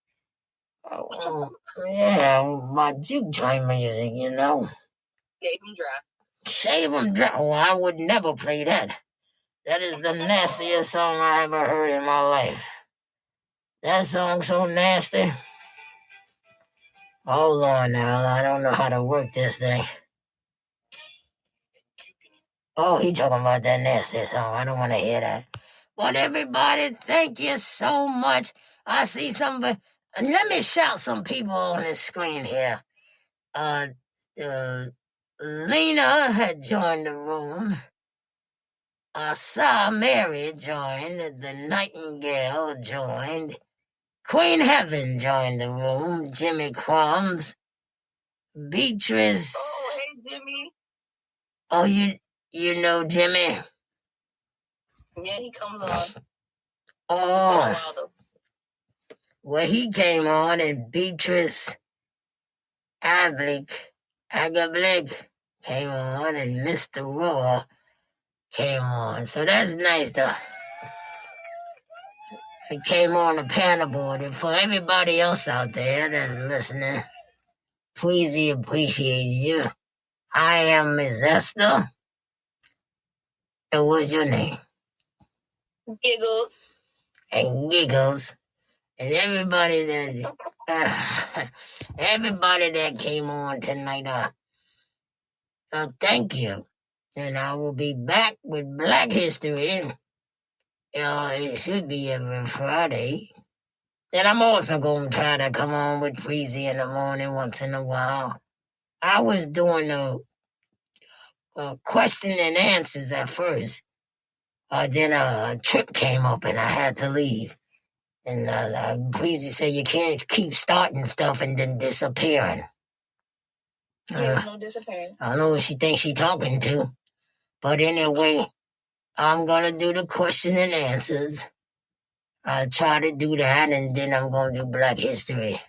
Yeah, my juke joint music, you know. Shave 'em dry. Shave 'em dry. Oh, I would never play that. That is the nastiest song I ever heard in my life. That song's so nasty. Hold on now. I don't know how to work this thing. Oh, he talking about that nasty song. I don't want to hear that. But everybody, thank you so much. I see somebody. Let me shout some people on the screen here. Lena had joined the room. Saw Mary joined. The Nightingale joined. Queen Heaven joined the room. Jimmy Crumbs. Beatrice. Oh, hey, Jimmy. Oh, you know Jimmy? Yeah, he comes on. Oh. Well, he came on, and Beatrice Agablik came on, and Mr. Raw came on. So that's nice, though. I came on the panel board, and for everybody else out there that's listening, please appreciate you. I am Miss Esther. And what's your name? Giggles. and Giggles, and everybody that came on tonight. Thank you. And I will be back with Black History. It should be every Friday. And I'm also going to try to come on with Freezy in the morning once in a while. I was doing a question and answers at first. Then a trip came up and I had to leave. And Freezy said you can't keep starting stuff and then disappearing. There's no disappearing. I don't know what she thinks she's talking to. But anyway, I'm going to do the question and answers. I'll try to do that, and then I'm going to do Black History.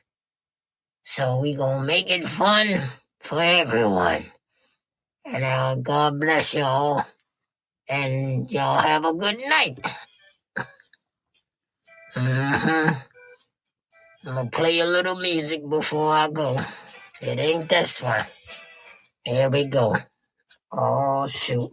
So we going to make it fun for everyone. And God bless y'all. And y'all have a good night. I'm going to play a little music before I go. It ain't this one. Here we go. Oh, shoot.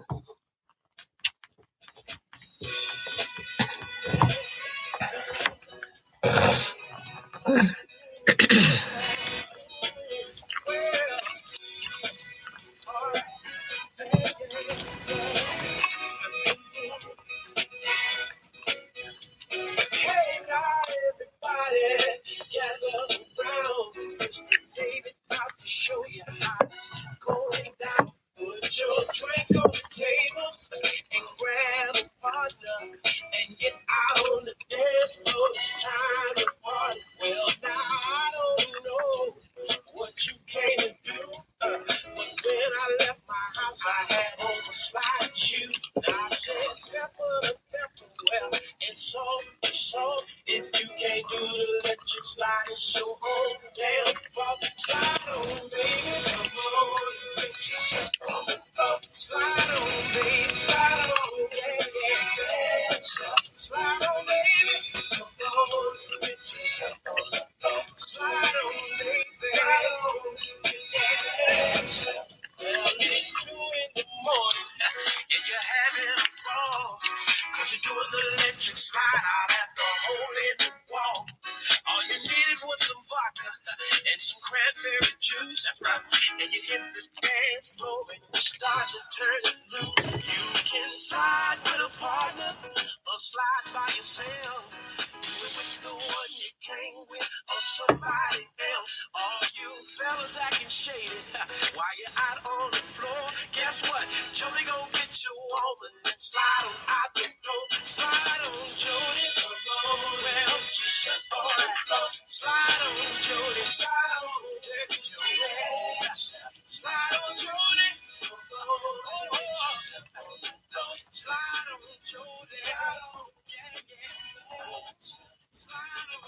Show you how it's going down. Put your drink on the table and grab a partner and get out on the dance floor. It's time to party. Well, now I don't know what you came to do, but when I left my house, I had on a slide shoe. And I said, pepper, well, and salt. If you can't do the electric slide, it's your own damn fault. Slide on, baby, come on, get yourself on the floor. Slide on, baby, slide on, yeah. Slide on, baby, come on, get yourself on the floor. Slide on, baby, slide on, yeah. Well, it's 2 in the morning, and you're having a ball, 'cause you're doing the electric slide out at the hole in the wall. All you needed was some vodka and some cranberry juice. And you hit the dance floor and you start to turn it loose. You can slide with a partner or slide by yourself. Do it with the one you came with or somebody else. All you fellas acting shady while you're out on the floor. Guess what? Jody go get your woman and slide on out the door. Slide on, Jody. Come on, well, she said, all right. Slide on, Jody. Slide on, Jody. Slide on, Jody. Come on, slide on, Jody. Slide on, yeah. Slide on.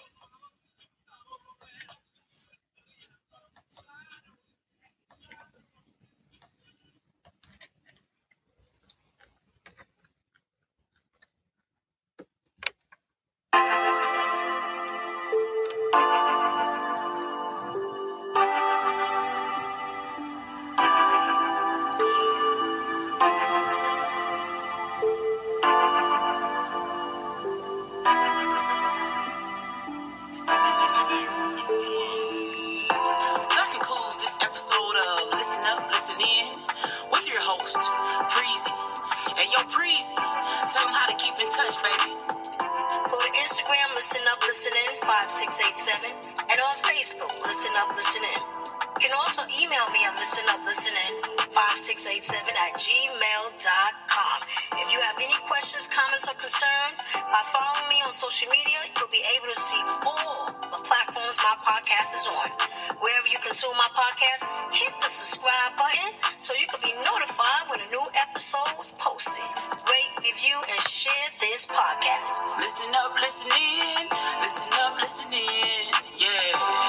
That concludes this episode of Listen Up, Listen In with your host, Preezy. And yo, Preezy, tell them how to keep in touch, baby. Go to Instagram, Listen Up, Listen In 5687, and on Facebook, Listen Up, Listen In. You can also email me at listenuplissenin5687@gmail.com. If you have any questions, comments, or concerns, by following me on social media, you'll be able to see all the platforms my podcast is on. Wherever you consume my podcast, hit the subscribe button so you can be notified when a new episode is posted. Rate, review, and share this podcast. Listen up, listen in. Listen up, listen in. Yeah.